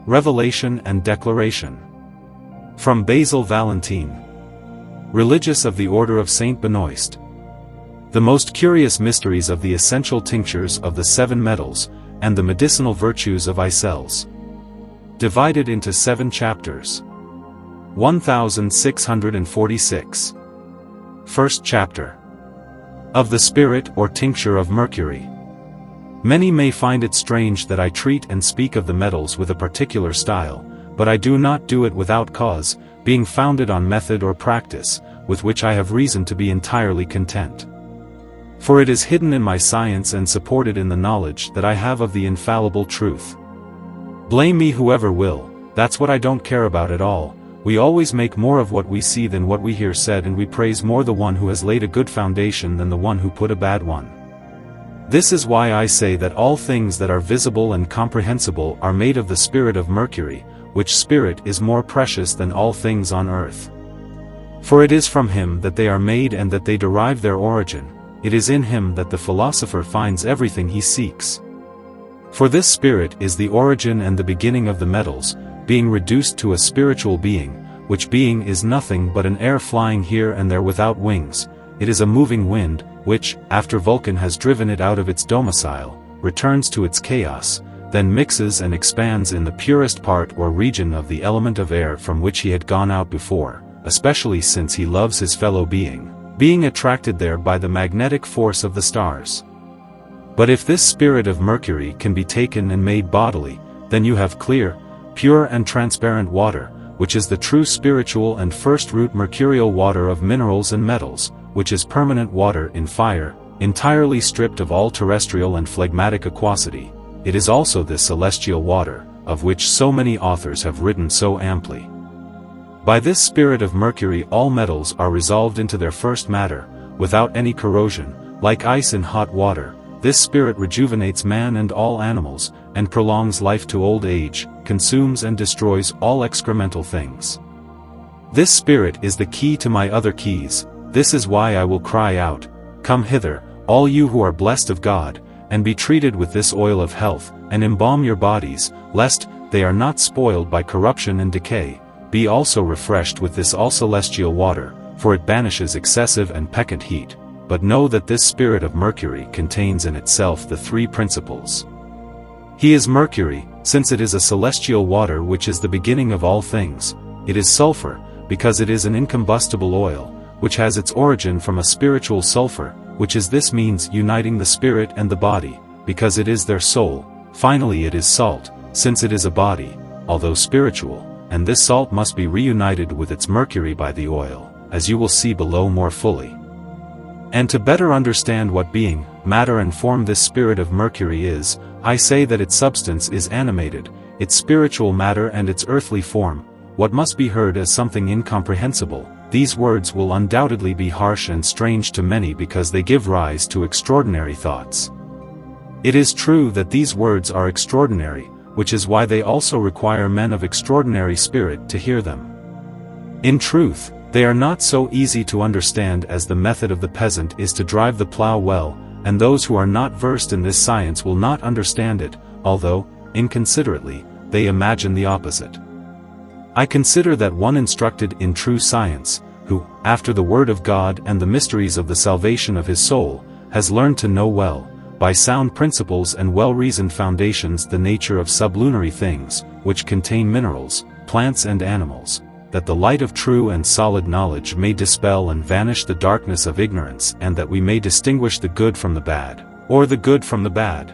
Revelation and Declaration. From Basil Valentine, religious of the Order of Saint Benoist. The most curious mysteries of the essential tinctures of the 7 metals, and the medicinal virtues of icels. Divided into 7 chapters. 1646. First chapter. Of the Spirit or Tincture of Mercury. Many may find it strange that I treat and speak of the metals with a particular style, but I do not do it without cause, being founded on method or practice, with which I have reason to be entirely content. For it is hidden in my science and supported in the knowledge that I have of the infallible truth. Blame me whoever will, that's what I don't care about at all. We always make more of what we see than what we hear said, and we praise more the one who has laid a good foundation than the one who put a bad one. This is why I say that all things that are visible and comprehensible are made of the Spirit of Mercury, which spirit is more precious than all things on earth. For it is from him that they are made and that they derive their origin. It is in him that the philosopher finds everything he seeks. For this spirit is the origin and the beginning of the metals, being reduced to a spiritual being, which being is nothing but an air flying here and there without wings. It is a moving wind, which, after Vulcan has driven it out of its domicile, returns to its chaos, then mixes and expands in the purest part or region of the element of air from which he had gone out before, especially since he loves his fellow being attracted there by the magnetic force of the stars. But if this Spirit of Mercury can be taken and made bodily, then you have clear, pure and transparent water, which is the true spiritual and first-root mercurial water of minerals and metals, which is permanent water in fire, entirely stripped of all terrestrial and phlegmatic aquosity. It is also this celestial water, of which so many authors have written so amply. By this Spirit of Mercury all metals are resolved into their first matter, without any corrosion, like ice in hot water. This spirit rejuvenates man and all animals, and prolongs life to old age, consumes and destroys all excremental things. This spirit is the key to my other keys. This is why I will cry out, "Come hither, all you who are blessed of God, and be treated with this oil of health, and embalm your bodies, lest they are not spoiled by corruption and decay. Be also refreshed with this all celestial water, for it banishes excessive and peccant heat. But know that this Spirit of Mercury contains in itself the 3 principles. He is Mercury, since it is a celestial water which is the beginning of all things. It is sulfur, because it is an incombustible oil, which has its origin from a spiritual sulfur, which is this means uniting the spirit and the body, because it is their soul. Finally it is salt, since it is a body, although spiritual, and this salt must be reunited with its mercury by the oil, as you will see below more fully. And to better understand what being, matter and form this Spirit of Mercury is, I say that its substance is animated, its spiritual matter and its earthly form, what must be heard as something incomprehensible. These words will undoubtedly be harsh and strange to many because they give rise to extraordinary thoughts. It is true that these words are extraordinary, which is why they also require men of extraordinary spirit to hear them. In truth, they are not so easy to understand as the method of the peasant is to drive the plough well, and those who are not versed in this science will not understand it, although, inconsiderately, they imagine the opposite. I consider that one instructed in true science, who, after the Word of God and the mysteries of the salvation of his soul, has learned to know well, by sound principles and well-reasoned foundations the nature of sublunary things, which contain minerals, plants and animals, that the light of true and solid knowledge may dispel and vanish the darkness of ignorance, and that we may distinguish the good from the bad, or the good from the bad.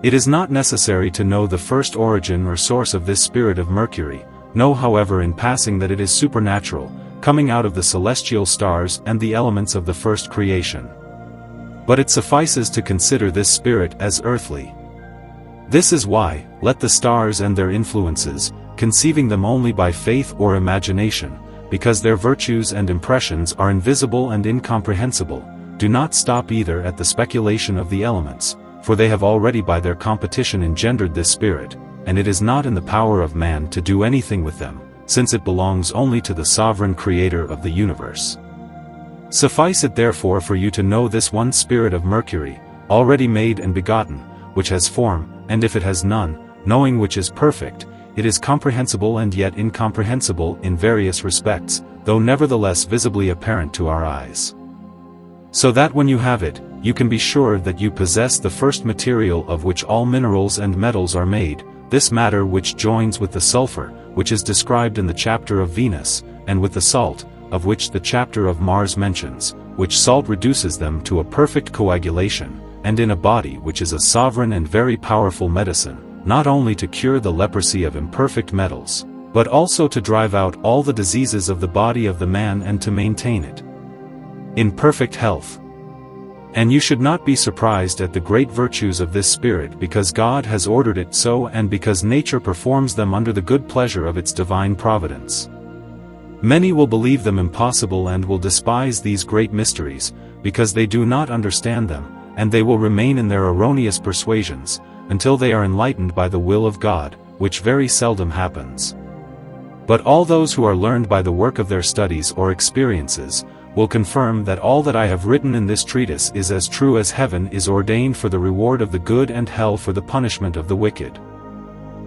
It is not necessary to know the first origin or source of this Spirit of Mercury. Know however in passing that it is supernatural, coming out of the celestial stars and the elements of the first creation. But it suffices to consider this spirit as earthly. This is why, let the stars and their influences, conceiving them only by faith or imagination, because their virtues and impressions are invisible and incomprehensible, do not stop either at the speculation of the elements, for they have already by their competition engendered this spirit, and it is not in the power of man to do anything with them, since it belongs only to the sovereign Creator of the universe. Suffice it therefore for you to know this one Spirit of Mercury, already made and begotten, which has form, and if it has none, knowing which is perfect, it is comprehensible and yet incomprehensible in various respects, though nevertheless visibly apparent to our eyes. So that when you have it, you can be sure that you possess the first material of which all minerals and metals are made, this matter which joins with the sulfur, which is described in the chapter of Venus, and with the salt, of which the chapter of Mars mentions, which salt reduces them to a perfect coagulation, and in a body which is a sovereign and very powerful medicine, not only to cure the leprosy of imperfect metals, but also to drive out all the diseases of the body of the man and to maintain it in perfect health. And you should not be surprised at the great virtues of this spirit, because God has ordered it so and because nature performs them under the good pleasure of its divine providence. Many will believe them impossible and will despise these great mysteries, because they do not understand them, and they will remain in their erroneous persuasions, until they are enlightened by the will of God, which very seldom happens. But all those who are learned by the work of their studies or experiences, will confirm that all that I have written in this treatise is as true as heaven is ordained for the reward of the good and hell for the punishment of the wicked.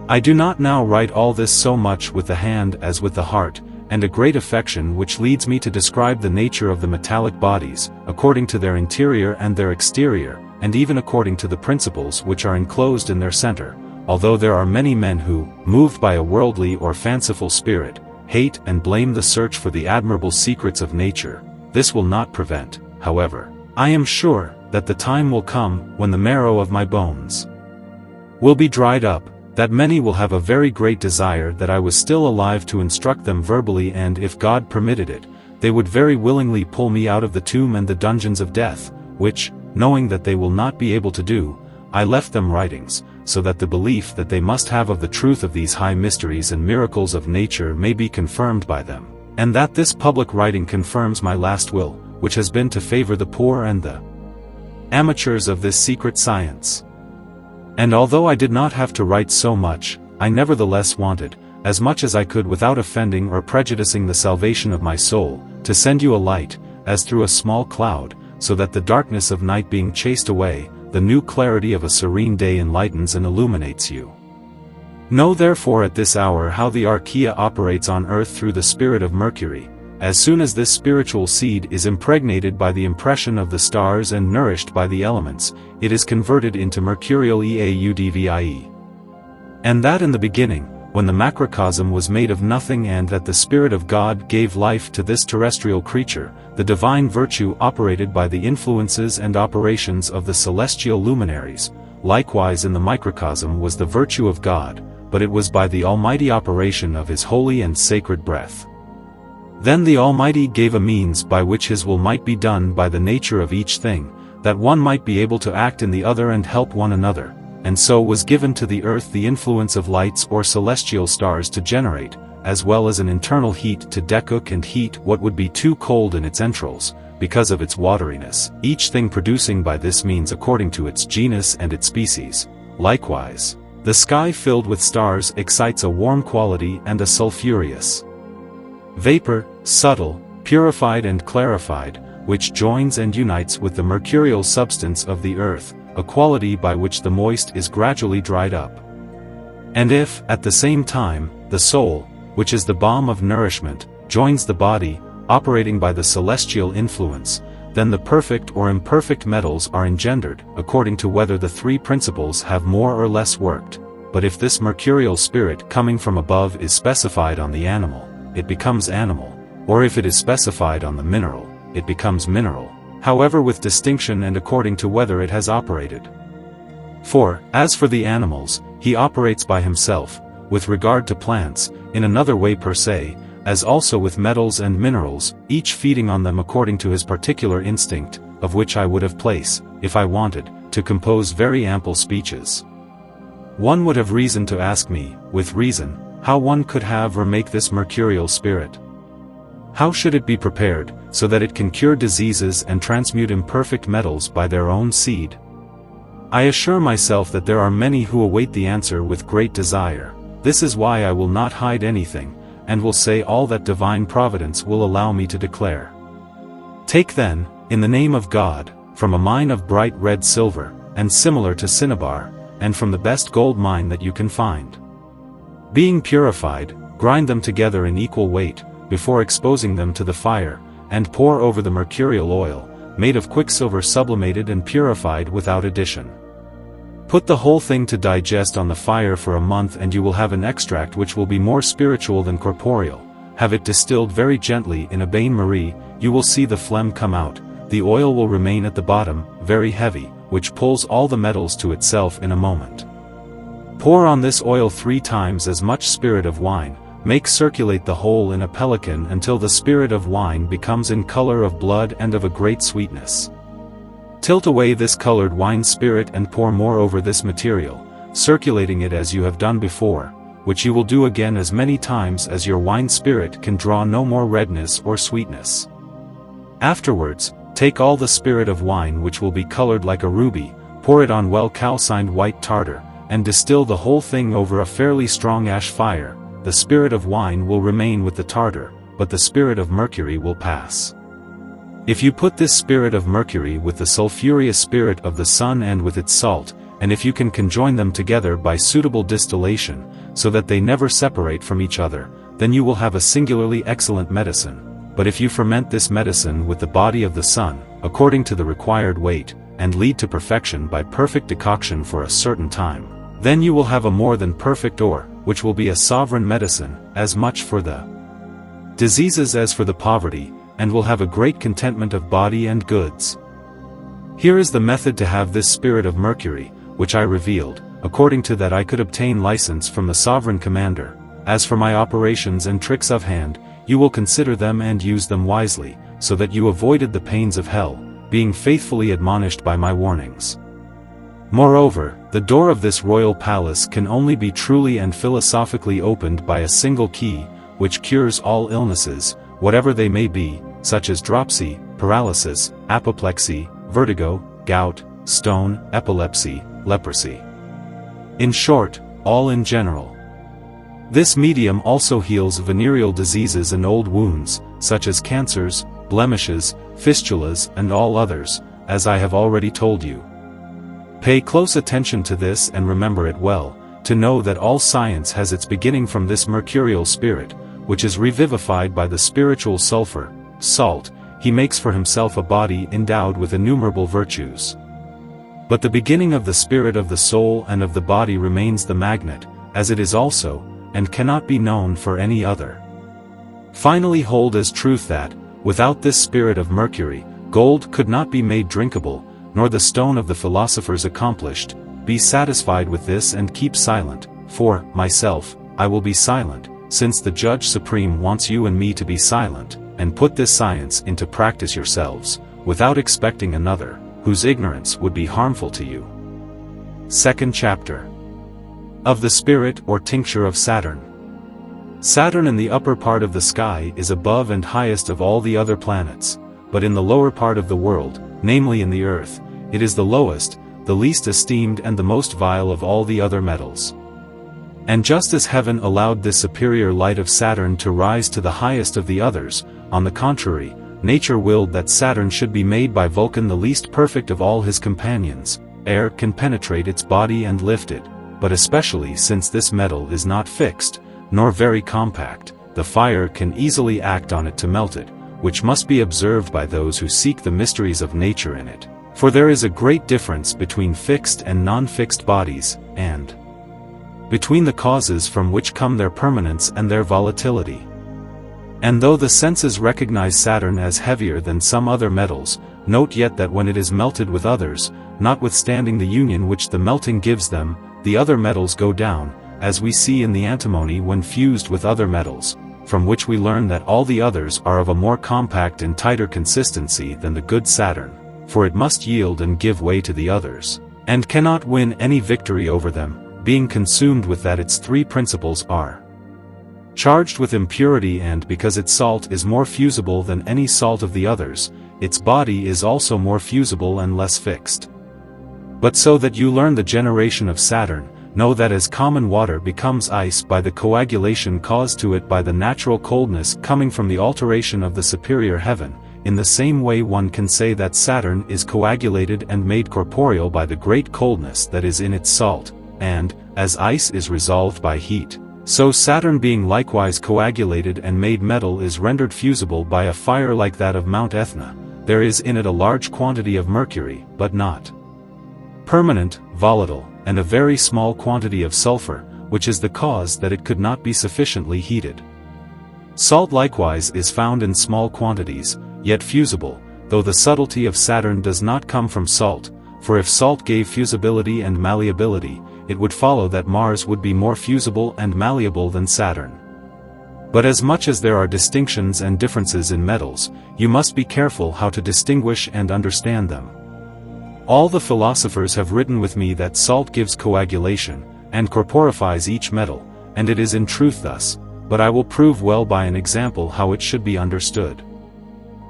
I do not now write all this so much with the hand as with the heart, and a great affection which leads me to describe the nature of the metallic bodies, according to their interior and their exterior, and even according to the principles which are enclosed in their center, although there are many men who, moved by a worldly or fanciful spirit, hate and blame the search for the admirable secrets of nature. This will not prevent, however, I am sure, that the time will come when the marrow of my bones will be dried up, that many will have a very great desire that I was still alive to instruct them verbally, and if God permitted it, they would very willingly pull me out of the tomb and the dungeons of death, which, knowing that they will not be able to do, I left them writings, so that the belief that they must have of the truth of these high mysteries and miracles of nature may be confirmed by them, and that this public writing confirms my last will, which has been to favor the poor and the amateurs of this secret science. And although I did not have to write so much, I nevertheless wanted, as much as I could without offending or prejudicing the salvation of my soul, to send you a light, as through a small cloud, so that the darkness of night being chased away, the new clarity of a serene day enlightens and illuminates you. Know therefore at this hour how the archaea operates on earth through the Spirit of Mercury. As soon as this spiritual seed is impregnated by the impression of the stars and nourished by the elements, it is converted into mercurial AUDIBOOK. And that in the beginning, when the macrocosm was made of nothing and that the Spirit of God gave life to this terrestrial creature, the divine virtue operated by the influences and operations of the celestial luminaries, likewise in the microcosm was the virtue of God, but it was by the almighty operation of his holy and sacred breath. Then the Almighty gave a means by which his will might be done by the nature of each thing, that one might be able to act in the other and help one another, and so was given to the earth the influence of lights or celestial stars to generate, as well as an internal heat to decook and heat what would be too cold in its entrails, because of its wateriness, each thing producing by this means according to its genus and its species. Likewise, the sky filled with stars excites a warm quality and a sulphureous vapor, subtle, purified and clarified, which joins and unites with the mercurial substance of the earth, a quality by which the moist is gradually dried up. And if, at the same time, the soul, which is the balm of nourishment, joins the body, operating by the celestial influence, then the perfect or imperfect metals are engendered, according to whether the three principles have more or less worked. But if this mercurial spirit coming from above is specified on the animal, it becomes animal, or if it is specified on the mineral, it becomes mineral, however with distinction and according to whether it has operated. For, as for the animals, he operates by himself, with regard to plants, in another way per se, as also with metals and minerals, each feeding on them according to his particular instinct, of which I would have place, if I wanted, to compose very ample speeches. One would have reason to ask me, with reason, how one could have or make this mercurial spirit. How should it be prepared, so that it can cure diseases and transmute imperfect metals by their own seed? I assure myself that there are many who await the answer with great desire. This is why I will not hide anything, and will say all that divine providence will allow me to declare. Take then, in the name of God, from a mine of bright red silver, and similar to cinnabar, and from the best gold mine that you can find. Being purified, grind them together in equal weight, before exposing them to the fire, and pour over the mercurial oil, made of quicksilver sublimated and purified without addition. Put the whole thing to digest on the fire for a month and you will have an extract which will be more spiritual than corporeal. Have it distilled very gently in a bain-marie, you will see the phlegm come out, the oil will remain at the bottom, very heavy, which pulls all the metals to itself in a moment. Pour on this oil 3 times as much spirit of wine, make circulate the whole in a pelican until the spirit of wine becomes in color of blood and of a great sweetness. Tilt away this colored wine spirit and pour more over this material, circulating it as you have done before, which you will do again as many times as your wine spirit can draw no more redness or sweetness. Afterwards, take all the spirit of wine which will be colored like a ruby, pour it on well calcined white tartar, and distill the whole thing over a fairly strong ash fire. The spirit of wine will remain with the tartar, but the spirit of mercury will pass. If you put this spirit of mercury with the sulphureous spirit of the sun and with its salt, and if you can conjoin them together by suitable distillation, so that they never separate from each other, then you will have a singularly excellent medicine. But if you ferment this medicine with the body of the sun, according to the required weight, and lead to perfection by perfect decoction for a certain time, then you will have a more than perfect ore, which will be a sovereign medicine, as much for the diseases as for the poverty, and will have a great contentment of body and goods. Here is the method to have this spirit of mercury, which I revealed, according to that I could obtain license from the sovereign commander. As for my operations and tricks of hand, you will consider them and use them wisely, so that you avoided the pains of hell, being faithfully admonished by my warnings. Moreover, the door of this royal palace can only be truly and philosophically opened by a single key, which cures all illnesses, whatever they may be, such as dropsy, paralysis, apoplexy, vertigo, gout, stone, epilepsy, leprosy. In short, all in general. This medium also heals venereal diseases and old wounds, such as cancers, blemishes, fistulas and all others, as I have already told you. Pay close attention to this and remember it well, to know that all science has its beginning from this mercurial spirit, which is revivified by the spiritual sulfur, salt. He makes for himself a body endowed with innumerable virtues. But the beginning of the spirit of the soul and of the body remains the magnet, as it is also, and cannot be known for any other. Finally hold as truth that, without this spirit of mercury, gold could not be made drinkable, nor the stone of the philosophers accomplished. Be satisfied with this and keep silent, for, myself, I will be silent, since the Judge Supreme wants you and me to be silent, and put this science into practice yourselves, without expecting another, whose ignorance would be harmful to you. Second chapter. Of the Spirit or Tincture of Saturn. Saturn in the upper part of the sky is above and highest of all the other planets, but in the lower part of the world, namely in the earth, it is the lowest, the least esteemed and the most vile of all the other metals. And just as heaven allowed this superior light of Saturn to rise to the highest of the others, on the contrary, nature willed that Saturn should be made by Vulcan the least perfect of all his companions. Air can penetrate its body and lift it, but especially since this metal is not fixed, nor very compact, the fire can easily act on it to melt it, which must be observed by those who seek the mysteries of nature in it. For there is a great difference between fixed and non-fixed bodies, and between the causes from which come their permanence and their volatility. And though the senses recognize Saturn as heavier than some other metals, note yet that when it is melted with others, notwithstanding the union which the melting gives them, the other metals go down, as we see in the antimony when fused with other metals, from which we learn that all the others are of a more compact and tighter consistency than the good Saturn, for it must yield and give way to the others, and cannot win any victory over them, being consumed with that its three principles are charged with impurity, and because its salt is more fusible than any salt of the others, its body is also more fusible and less fixed. But so that you learn the generation of Saturn, know that as common water becomes ice by the coagulation caused to it by the natural coldness coming from the alteration of the superior heaven, in the same way one can say that Saturn is coagulated and made corporeal by the great coldness that is in its salt, and, as ice is resolved by heat, So Saturn being likewise coagulated and made metal is rendered fusible by a fire like that of Mount Etna. There is in it a large quantity of mercury, but not permanent, volatile, and a very small quantity of sulfur, which is the cause that it could not be sufficiently heated. Salt likewise is found in small quantities, yet fusible, though the subtlety of Saturn does not come from salt, for if salt gave fusibility and malleability, it would follow that Mars would be more fusible and malleable than Saturn. But as much as there are distinctions and differences in metals, you must be careful how to distinguish and understand them. All the philosophers have written with me that salt gives coagulation, and corporifies each metal, and it is in truth thus, but I will prove well by an example how it should be understood.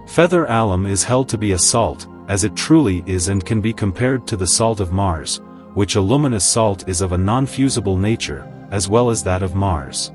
Feather alum is held to be a salt, as it truly is, and can be compared to the salt of Mars, which a luminous salt is of a non-fusible nature, as well as that of Mars.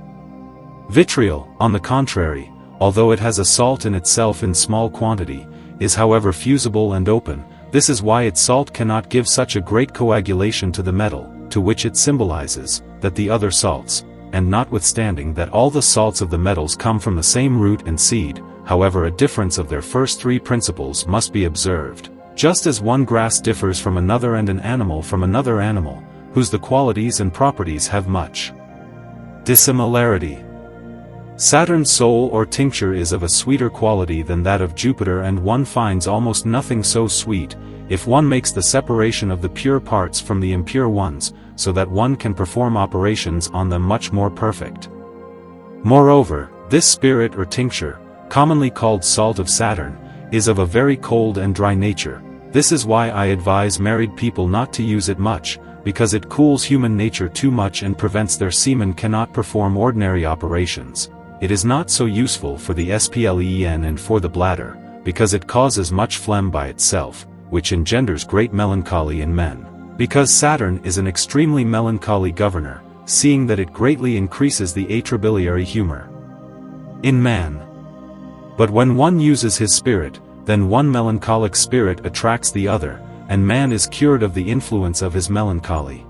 Vitriol, on the contrary, although it has a salt in itself in small quantity, is however fusible and open. This is why its salt cannot give such a great coagulation to the metal, to which it symbolizes, that the other salts, and notwithstanding that all the salts of the metals come from the same root and seed, however a difference of their first three principles must be observed, just as one grass differs from another and an animal from another animal, whose the qualities and properties have much dissimilarity. Saturn's soul or tincture is of a sweeter quality than that of Jupiter, and one finds almost nothing so sweet, if one makes the separation of the pure parts from the impure ones, so that one can perform operations on them much more perfect. Moreover, this spirit or tincture, commonly called salt of Saturn, is of a very cold and dry nature. This is why I advise married people not to use it much, because it cools human nature too much and prevents their semen cannot perform ordinary operations. It is not so useful for the spleen and for the bladder, because it causes much phlegm by itself, which engenders great melancholy in men, because Saturn is an extremely melancholy governor, seeing that it greatly increases the atrabiliary humor in man. But when one uses his spirit, then one melancholic spirit attracts the other, and man is cured of the influence of his melancholy.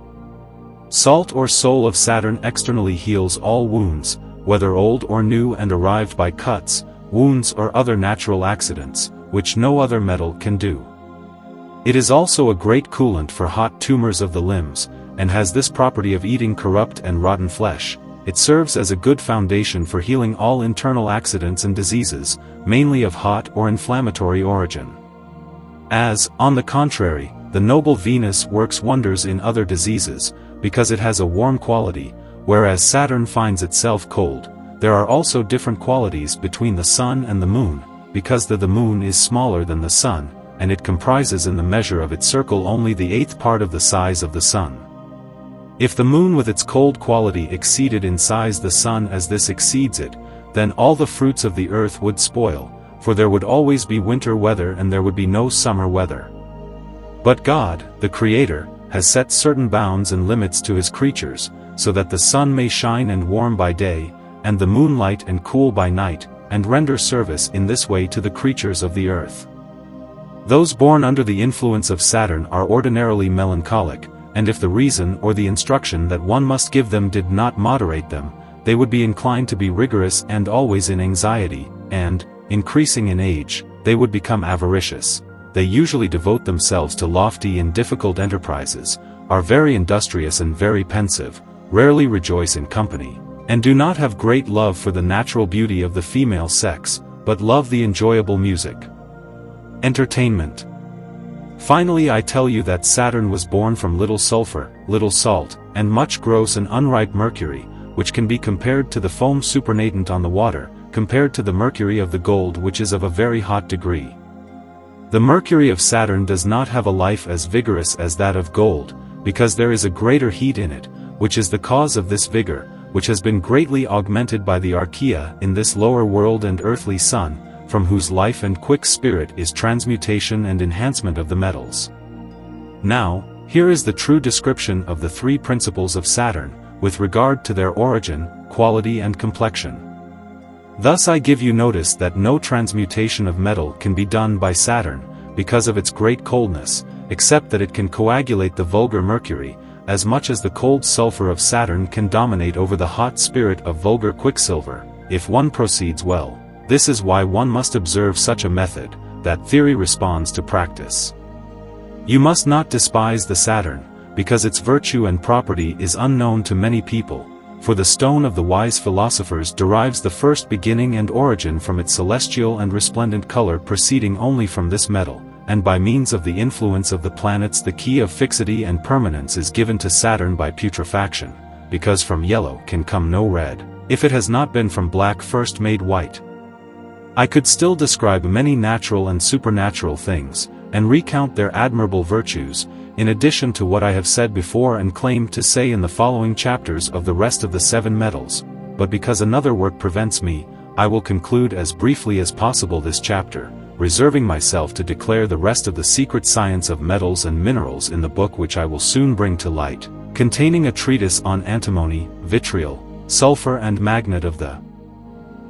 Salt or soul of Saturn externally heals all wounds, whether old or new and arrived by cuts, wounds or other natural accidents, which no other metal can do. It is also a great coolant for hot tumors of the limbs, and has this property of eating corrupt and rotten flesh. It serves as a good foundation for healing all internal accidents and diseases, mainly of hot or inflammatory origin. As, on the contrary, the noble Venus works wonders in other diseases, because it has a warm quality, whereas Saturn finds itself cold. There are also different qualities between the Sun and the Moon, because the Moon is smaller than the Sun, and it comprises in the measure of its circle only the eighth part of the size of the Sun. If the Moon with its cold quality exceeded in size the Sun as this exceeds it, then all the fruits of the earth would spoil, for there would always be winter weather and there would be no summer weather. But God, the Creator, has set certain bounds and limits to his creatures, so that the sun may shine and warm by day, and the moon light and cool by night, and render service in this way to the creatures of the earth. Those born under the influence of Saturn are ordinarily melancholic, and if the reason or the instruction that one must give them did not moderate them, they would be inclined to be rigorous and always in anxiety, and, increasing in age, they would become avaricious. They usually devote themselves to lofty and difficult enterprises, are very industrious and very pensive, rarely rejoice in company, and do not have great love for the natural beauty of the female sex, but love the enjoyable music. Entertainment. Finally, I tell you that Saturn was born from little sulfur, little salt, and much gross and unripe mercury, which can be compared to the foam supernatant on the water, compared to the mercury of the gold, which is of a very hot degree. The mercury of Saturn does not have a life as vigorous as that of gold, because there is a greater heat in it, which is the cause of this vigor, which has been greatly augmented by the archaea in this lower world and earthly sun, from whose life and quick spirit is transmutation and enhancement of the metals. Now, here is the true description of the three principles of Saturn, with regard to their origin, quality and complexion. Thus I give you notice that no transmutation of metal can be done by Saturn, because of its great coldness, except that it can coagulate the vulgar mercury, as much as the cold sulfur of Saturn can dominate over the hot spirit of vulgar quicksilver, if one proceeds well. This is why one must observe such a method, that theory responds to practice. You must not despise the Saturn, because its virtue and property is unknown to many people, for the stone of the wise philosophers derives the first beginning and origin from its celestial and resplendent color proceeding only from this metal, and by means of the influence of the planets the key of fixity and permanence is given to Saturn by putrefaction, because from yellow can come no red, if it has not been from black first made white. I could still describe many natural and supernatural things, and recount their admirable virtues, in addition to what I have said before and claim to say in the following chapters of the rest of the 7 metals, but because another work prevents me, I will conclude as briefly as possible this chapter, reserving myself to declare the rest of the secret science of metals and minerals in the book which I will soon bring to light, containing a treatise on antimony, vitriol, sulfur and magnet of the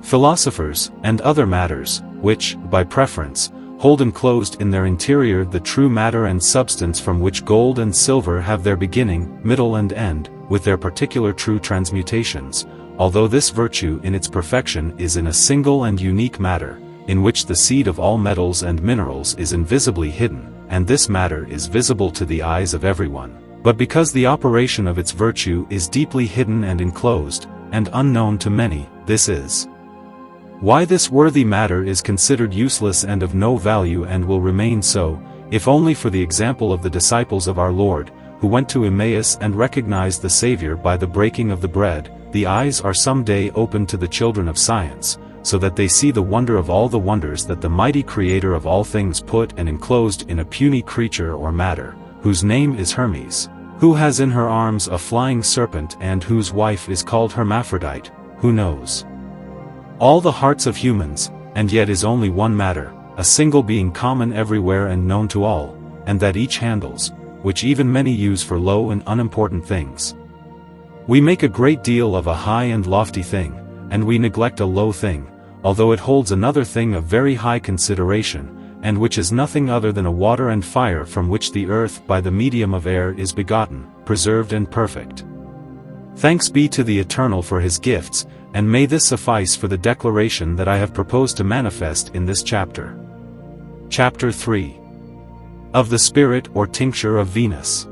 philosophers, and other matters, which, by preference, hold enclosed in their interior the true matter and substance from which gold and silver have their beginning, middle and end, with their particular true transmutations, although this virtue in its perfection is in a single and unique matter, in which the seed of all metals and minerals is invisibly hidden, and this matter is visible to the eyes of everyone, but because the operation of its virtue is deeply hidden and enclosed, and unknown to many, this is why this worthy matter is considered useless and of no value and will remain so, if only for the example of the disciples of our Lord, who went to Emmaus and recognized the Savior by the breaking of the bread. The eyes are some day opened to the children of science, so that they see the wonder of all the wonders that the mighty Creator of all things put and enclosed in a puny creature or matter, whose name is Hermes, who has in her arms a flying serpent and whose wife is called Hermaphrodite, who knows all the hearts of humans, and yet is only one matter, a single being common everywhere and known to all, and that each handles, which even many use for low and unimportant things. We make a great deal of a high and lofty thing, and we neglect a low thing, although it holds another thing of very high consideration, and which is nothing other than a water and fire from which the earth by the medium of air is begotten, preserved and perfect. Thanks be to the Eternal for his gifts, and may this suffice for the declaration that I have proposed to manifest in this chapter. Chapter 3. Of the Spirit or Tincture of Venus.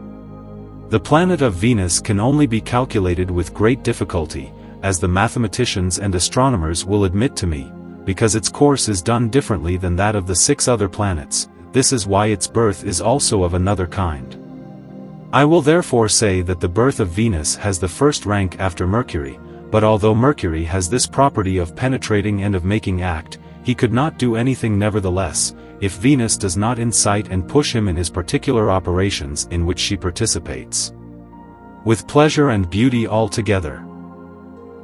The planet of Venus can only be calculated with great difficulty, as the mathematicians and astronomers will admit to me, because its course is done differently than that of the 6 other planets. This is why its birth is also of another kind. I will therefore say that the birth of Venus has the first rank after Mercury, but although Mercury has this property of penetrating and of making act, he could not do anything nevertheless, if Venus does not incite and push him in his particular operations in which she participates with pleasure and beauty altogether.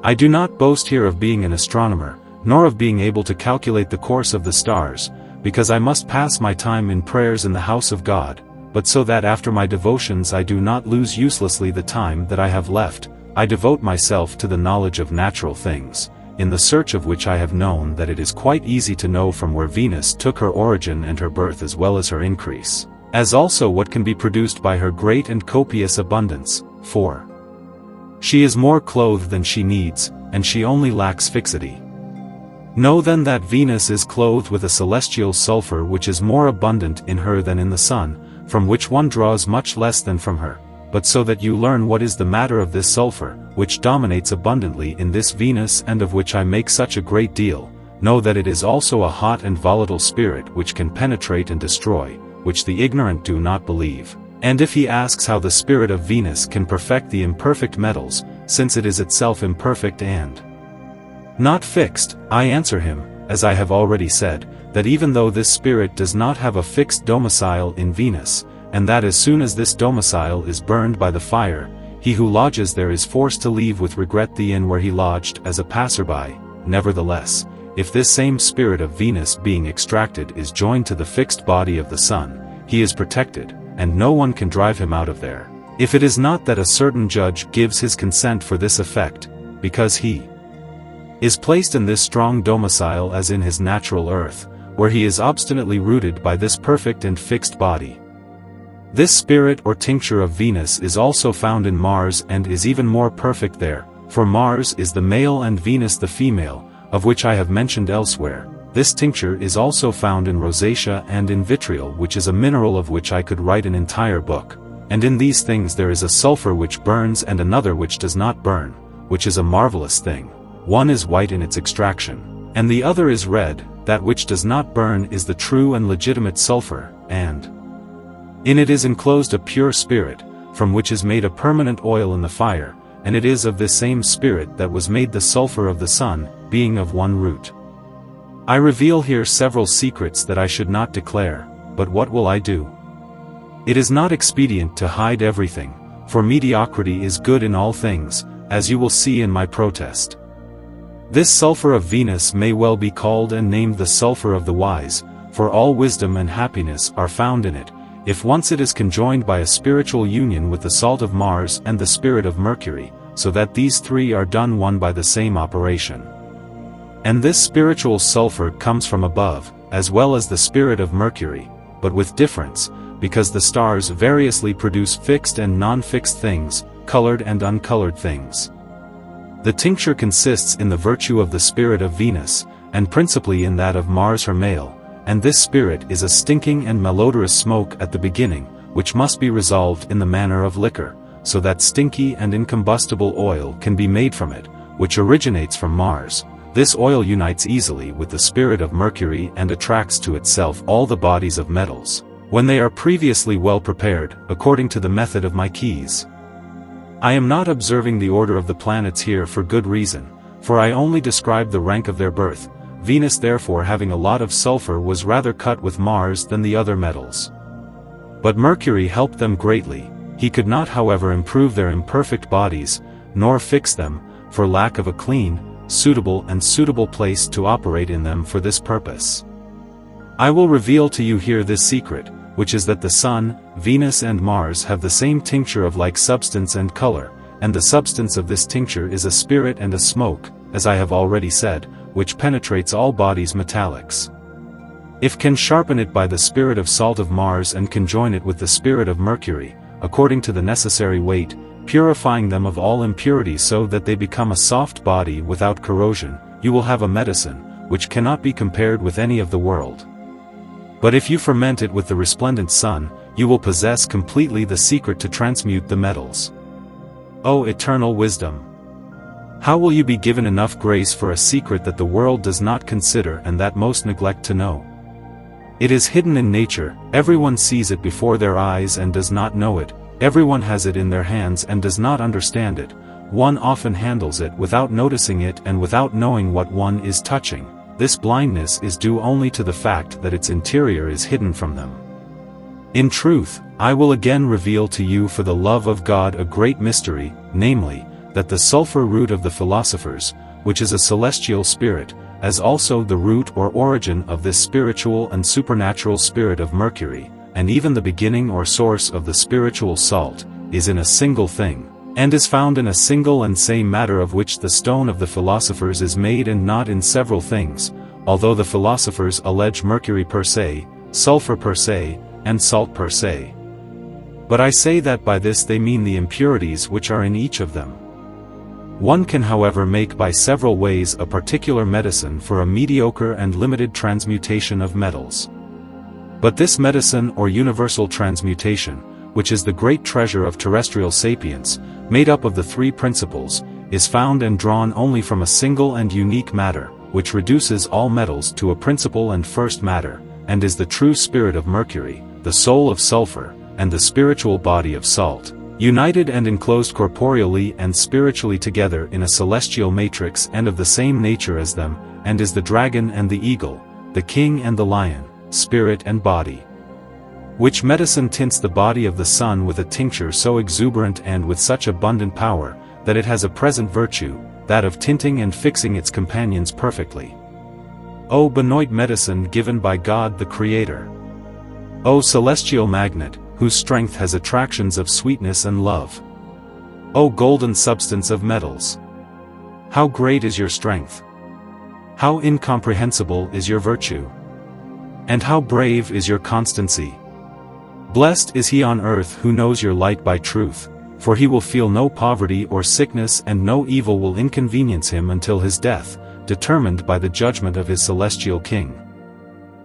I do not boast here of being an astronomer, nor of being able to calculate the course of the stars, because I must pass my time in prayers in the house of God, but so that after my devotions I do not lose uselessly the time that I have left, I devote myself to the knowledge of natural things, in the search of which I have known that it is quite easy to know from where Venus took her origin and her birth as well as her increase, as also what can be produced by her great and copious abundance, for she is more clothed than she needs, and she only lacks fixity. Know then that Venus is clothed with a celestial sulfur which is more abundant in her than in the sun, from which one draws much less than from her. But so that you learn what is the matter of this sulfur, which dominates abundantly in this Venus and of which I make such a great deal, know that it is also a hot and volatile spirit which can penetrate and destroy, which the ignorant do not believe. And if he asks how the spirit of Venus can perfect the imperfect metals, since it is itself imperfect and not fixed, I answer him, as I have already said, that even though this spirit does not have a fixed domicile in Venus, and that as soon as this domicile is burned by the fire, he who lodges there is forced to leave with regret the inn where he lodged as a passerby. Nevertheless, if this same spirit of Venus being extracted is joined to the fixed body of the sun, he is protected, and no one can drive him out of there, if it is not that a certain judge gives his consent for this effect, because he is placed in this strong domicile as in his natural earth, where he is obstinately rooted by this perfect and fixed body. This spirit or tincture of Venus is also found in Mars and is even more perfect there, for Mars is the male and Venus the female, of which I have mentioned elsewhere. This tincture is also found in rosacea and in vitriol, which is a mineral of which I could write an entire book. And in these things there is a sulfur which burns and another which does not burn, which is a marvelous thing. One is white in its extraction, and the other is red. That which does not burn is the true and legitimate sulfur, and in it is enclosed a pure spirit, from which is made a permanent oil in the fire, and it is of this same spirit that was made the sulfur of the sun, being of one root. I reveal here several secrets that I should not declare, but what will I do? It is not expedient to hide everything, for mediocrity is good in all things, as you will see in my protest. This sulfur of Venus may well be called and named the sulfur of the wise, for all wisdom and happiness are found in it, if once it is conjoined by a spiritual union with the salt of Mars and the spirit of Mercury, so that these three are done one by the same operation. And this spiritual sulfur comes from above, as well as the spirit of Mercury, but with difference, because the stars variously produce fixed and non-fixed things, colored and uncolored things. The tincture consists in the virtue of the spirit of Venus, and principally in that of Mars her male, and this spirit is a stinking and malodorous smoke at the beginning, which must be resolved in the manner of liquor, so that stinky and incombustible oil can be made from it, which originates from Mars. This oil unites easily with the spirit of Mercury and attracts to itself all the bodies of metals, when they are previously well prepared, according to the method of my keys. I am not observing the order of the planets here for good reason, for I only describe the rank of their birth. Venus therefore, having a lot of sulfur, was rather cut with Mars than the other metals. But Mercury helped them greatly. He could not however improve their imperfect bodies, nor fix them, for lack of a clean, suitable place to operate in them for this purpose. I will reveal to you here this secret, which is that the Sun, Venus and Mars have the same tincture of like substance and color, and the substance of this tincture is a spirit and a smoke, as I have already said, which penetrates all bodies metallics. If can sharpen it by the spirit of salt of Mars and conjoin it with the spirit of Mercury, according to the necessary weight, purifying them of all impurities so that they become a soft body without corrosion, you will have a medicine, which cannot be compared with any of the world. But if you ferment it with the resplendent sun, you will possess completely the secret to transmute the metals. O eternal wisdom! How will you be given enough grace for a secret that the world does not consider and that most neglect to know? It is hidden in nature, everyone sees it before their eyes and does not know it, everyone has it in their hands and does not understand it, one often handles it without noticing it and without knowing what one is touching. This blindness is due only to the fact that its interior is hidden from them. In truth, I will again reveal to you for the love of God a great mystery, namely, that the sulfur root of the philosophers, which is a celestial spirit, as also the root or origin of this spiritual and supernatural spirit of Mercury, and even the beginning or source of the spiritual salt, is in a single thing, and is found in a single and same matter, of which the stone of the philosophers is made, and not in several things, although the philosophers allege Mercury per se, sulfur per se, and salt per se. But I say that by this they mean the impurities which are in each of them. One can however make by several ways a particular medicine for a mediocre and limited transmutation of metals. But this medicine or universal transmutation, which is the great treasure of terrestrial sapience, made up of the three principles, is found and drawn only from a single and unique matter, which reduces all metals to a principal and first matter, and is the true spirit of Mercury, the soul of sulfur, and the spiritual body of salt, united and enclosed corporeally and spiritually together in a celestial matrix and of the same nature as them, and is the dragon and the eagle, the king and the lion, spirit and body. Which medicine tints the body of the sun with a tincture so exuberant and with such abundant power, that it has a present virtue, that of tinting and fixing its companions perfectly. O benoit medicine given by God the Creator! O celestial magnet, whose strength has attractions of sweetness and love! O golden substance of metals! How great is your strength! How incomprehensible is your virtue! And how brave is your constancy! Blessed is he on earth who knows your light by truth, for he will feel no poverty or sickness, and no evil will inconvenience him until his death, determined by the judgment of his celestial King.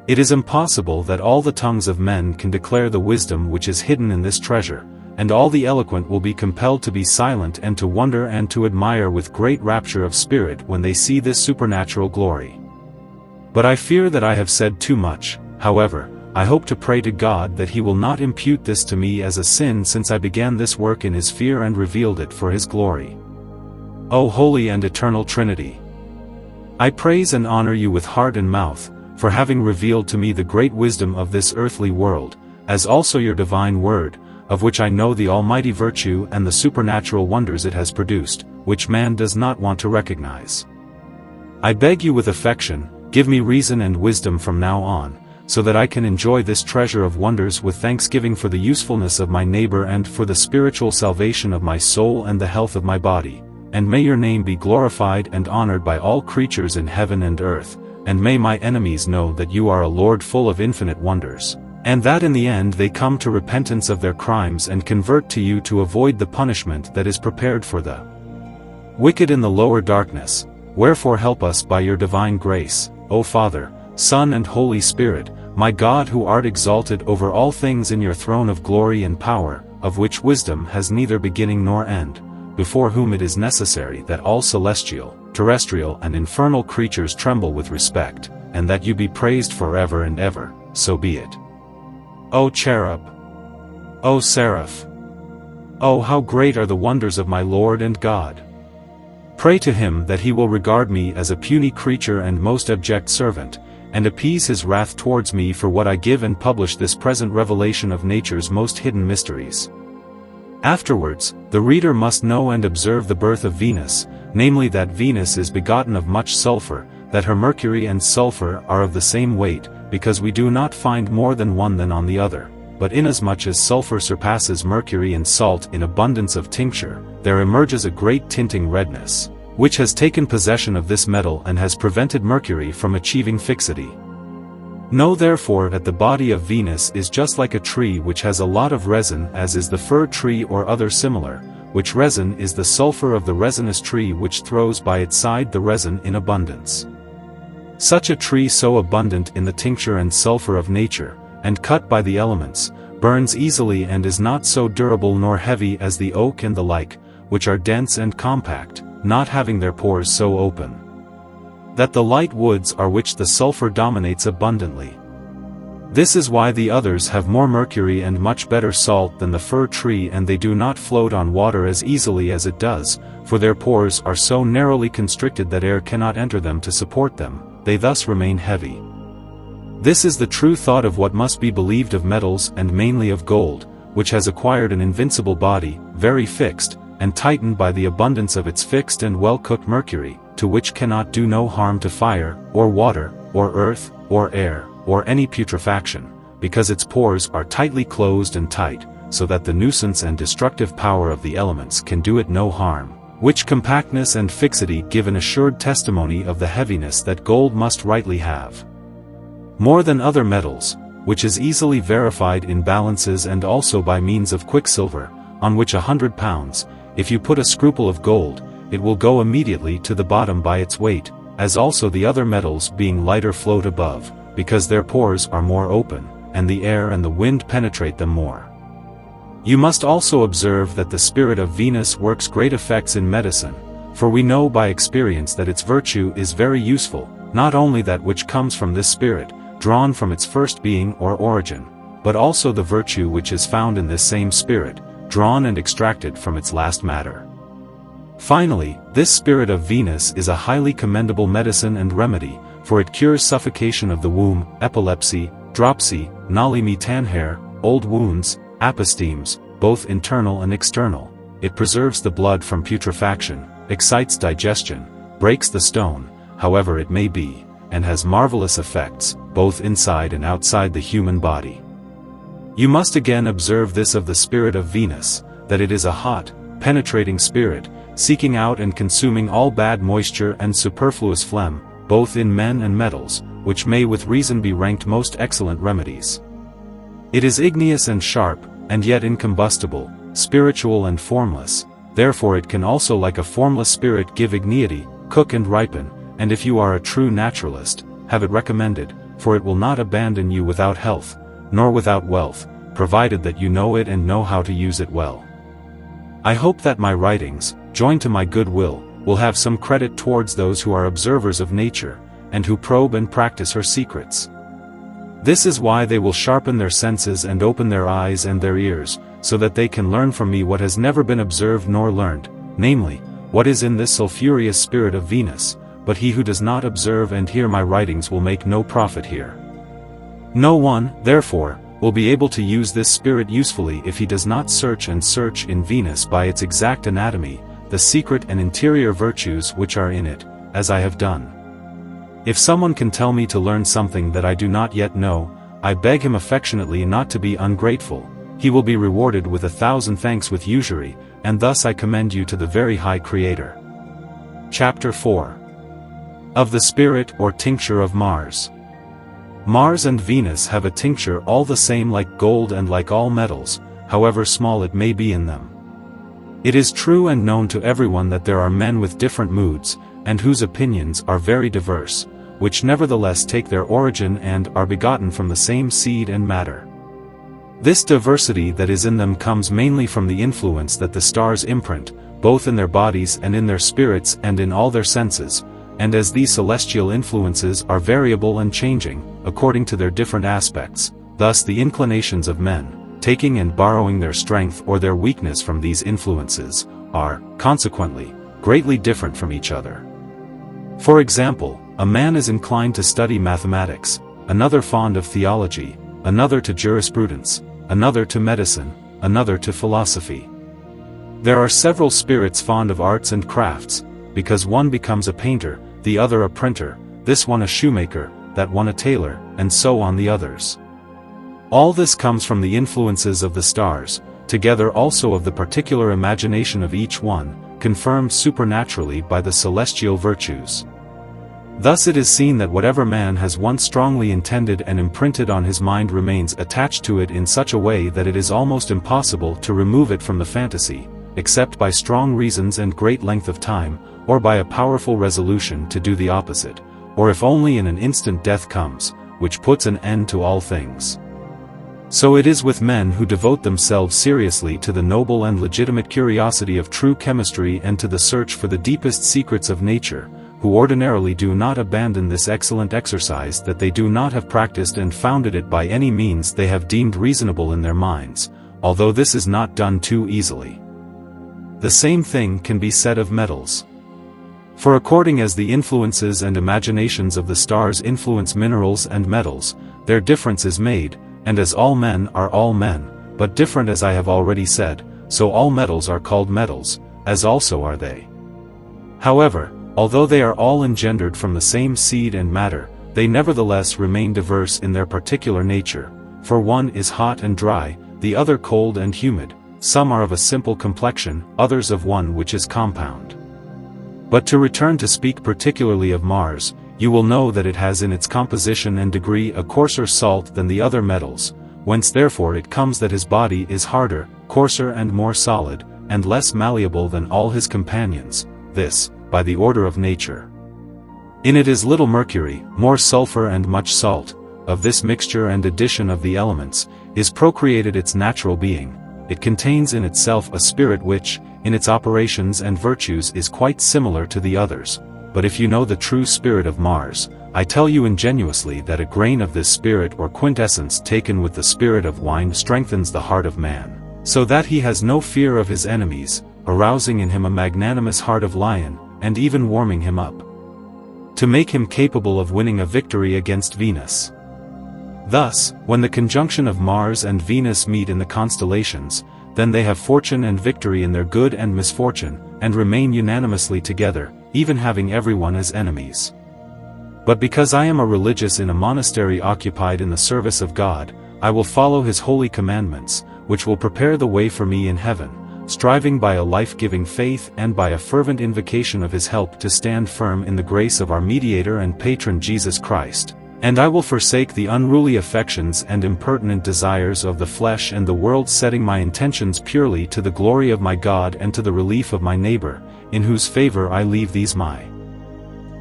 It is impossible that all the tongues of men can declare the wisdom which is hidden in this treasure, and all the eloquent will be compelled to be silent and to wonder and to admire with great rapture of spirit when they see this supernatural glory. But I fear that I have said too much. However, I hope to pray to God that he will not impute this to me as a sin, since I began this work in his fear and revealed it for his glory. O holy and eternal Trinity! I praise and honor you with heart and mouth, for having revealed to me the great wisdom of this earthly world, as also your divine word, of which I know the almighty virtue and the supernatural wonders it has produced, which man does not want to recognize. I beg you with affection, give me reason and wisdom from now on, so that I can enjoy this treasure of wonders with thanksgiving for the usefulness of my neighbor and for the spiritual salvation of my soul and the health of my body. And may your name be glorified and honored by all creatures in heaven and earth, and may my enemies know that you are a Lord full of infinite wonders, and that in the end they come to repentance of their crimes and convert to you to avoid the punishment that is prepared for the wicked in the lower darkness. Wherefore help us by your divine grace, O Father, Son and Holy Spirit, my God, who art exalted over all things in your throne of glory and power, of which wisdom has neither beginning nor end, before whom it is necessary that all celestial, terrestrial and infernal creatures tremble with respect, and that you be praised forever and ever, so be it. O cherub! O seraph! Oh, how great are the wonders of my Lord and God! Pray to him that he will regard me as a puny creature and most abject servant, and appease his wrath towards me for what I give and publish this present revelation of nature's most hidden mysteries. Afterwards, the reader must know and observe the birth of Venus, namely that Venus is begotten of much sulfur, that her Mercury and sulfur are of the same weight, because we do not find more than one than on the other, but inasmuch as sulfur surpasses Mercury in salt in abundance of tincture, there emerges a great tinting redness, which has taken possession of this metal and has prevented Mercury from achieving fixity. Know therefore that the body of Venus is just like a tree which has a lot of resin, as is the fir tree or other similar, which resin is the sulfur of the resinous tree which throws by its side the resin in abundance. Such a tree, so abundant in the tincture and sulfur of nature, and cut by the elements, burns easily and is not so durable nor heavy as the oak and the like, which are dense and compact, not having their pores so open that the light woods are which the sulfur dominates abundantly. This is why the others have more mercury and much better salt than the fir tree, and they do not float on water as easily as it does, for their pores are so narrowly constricted that air cannot enter them to support them, they thus remain heavy. This is the true thought of what must be believed of metals, and mainly of gold, which has acquired an invincible body, very fixed, and tightened by the abundance of its fixed and well-cooked mercury, to which cannot do no harm to fire, or water, or earth, or air, or any putrefaction, because its pores are tightly closed and tight, so that the nuisance and destructive power of the elements can do it no harm, which compactness and fixity give an assured testimony of the heaviness that gold must rightly have. More than other metals, which is easily verified in balances and also by means of quicksilver, on which 100 pounds, if you put a scruple of gold, it will go immediately to the bottom by its weight, as also the other metals being lighter float above, because their pores are more open, and the air and the wind penetrate them more. You must also observe that the spirit of Venus works great effects in medicine, for we know by experience that its virtue is very useful, not only that which comes from this spirit, drawn from its first being or origin, but also the virtue which is found in this same spirit, drawn and extracted from its last matter. Finally, this spirit of Venus is a highly commendable medicine and remedy, for it cures suffocation of the womb, epilepsy, dropsy, noli-me-tangere, old wounds, apostemes, both internal and external. It preserves the blood from putrefaction, excites digestion, breaks the stone, however it may be, and has marvelous effects, both inside and outside the human body. You must again observe this of the spirit of Venus, that it is a hot, penetrating spirit, seeking out and consuming all bad moisture and superfluous phlegm, both in men and metals, which may with reason be ranked most excellent remedies. It is igneous and sharp, and yet incombustible, spiritual and formless, therefore it can also like a formless spirit give igneity, cook and ripen, and if you are a true naturalist, have it recommended, for it will not abandon you without health, nor without wealth, provided that you know it and know how to use it well. I hope that my writings, joined to my good will have some credit towards those who are observers of nature, and who probe and practice her secrets. This is why they will sharpen their senses and open their eyes and their ears, so that they can learn from me what has never been observed nor learned, namely, what is in this sulphureous spirit of Venus, but he who does not observe and hear my writings will make no profit here. No one, therefore, will be able to use this spirit usefully if he does not search in Venus by its exact anatomy, the secret and interior virtues which are in it, as I have done. If someone can tell me to learn something that I do not yet know, I beg him affectionately not to be ungrateful, he will be rewarded with 1,000 thanks with usury, and thus I commend you to the very high Creator. Chapter 4. Of the Spirit or Tincture of Mars. Mars and Venus have a tincture all the same like gold and like all metals, however small it may be in them. It is true and known to everyone that there are men with different moods, and whose opinions are very diverse, which nevertheless take their origin and are begotten from the same seed and matter. This diversity that is in them comes mainly from the influence that the stars imprint, both in their bodies and in their spirits and in all their senses, and as these celestial influences are variable and changing, according to their different aspects, thus the inclinations of men, taking and borrowing their strength or their weakness from these influences, are, consequently, greatly different from each other. For example, a man is inclined to study mathematics, another fond of theology, another to jurisprudence, another to medicine, another to philosophy. There are several spirits fond of arts and crafts, because one becomes a painter, the other a printer, this one a shoemaker, that one a tailor, and so on the others. All this comes from the influences of the stars, together also of the particular imagination of each one, confirmed supernaturally by the celestial virtues. Thus it is seen that whatever man has once strongly intended and imprinted on his mind remains attached to it in such a way that it is almost impossible to remove it from the fantasy, except by strong reasons and great length of time, or by a powerful resolution to do the opposite, or if only in an instant death comes, which puts an end to all things. So it is with men who devote themselves seriously to the noble and legitimate curiosity of true chemistry and to the search for the deepest secrets of nature, who ordinarily do not abandon this excellent exercise that they do not have practiced and founded it by any means they have deemed reasonable in their minds, although this is not done too easily. The same thing can be said of metals. For according as the influences and imaginations of the stars influence minerals and metals, their difference is made, and as all men are all men, but different as I have already said, so all metals are called metals, as also are they. However, although they are all engendered from the same seed and matter, they nevertheless remain diverse in their particular nature, for one is hot and dry, the other cold and humid, some are of a simple complexion, others of one which is compound. But to return to speak particularly of Mars, you will know that it has in its composition and degree a coarser salt than the other metals, whence therefore it comes that his body is harder, coarser and more solid, and less malleable than all his companions, this, by the order of nature. In it is little mercury, more sulfur and much salt, of this mixture and addition of the elements, is procreated its natural being. It contains in itself a spirit which, in its operations and virtues is quite similar to the others, but if you know the true spirit of Mars, I tell you ingenuously that a grain of this spirit or quintessence taken with the spirit of wine strengthens the heart of man, so that he has no fear of his enemies, arousing in him a magnanimous heart of lion, and even warming him up, to make him capable of winning a victory against Venus. Thus, when the conjunction of Mars and Venus meet in the constellations, then they have fortune and victory in their good and misfortune, and remain unanimously together, even having everyone as enemies. But because I am a religious in a monastery occupied in the service of God, I will follow his holy commandments, which will prepare the way for me in heaven, striving by a life-giving faith and by a fervent invocation of his help to stand firm in the grace of our mediator and patron Jesus Christ, And I will forsake the unruly affections and impertinent desires of the flesh and the world, setting my intentions purely to the glory of my God and to the relief of my neighbor, in whose favor I leave these my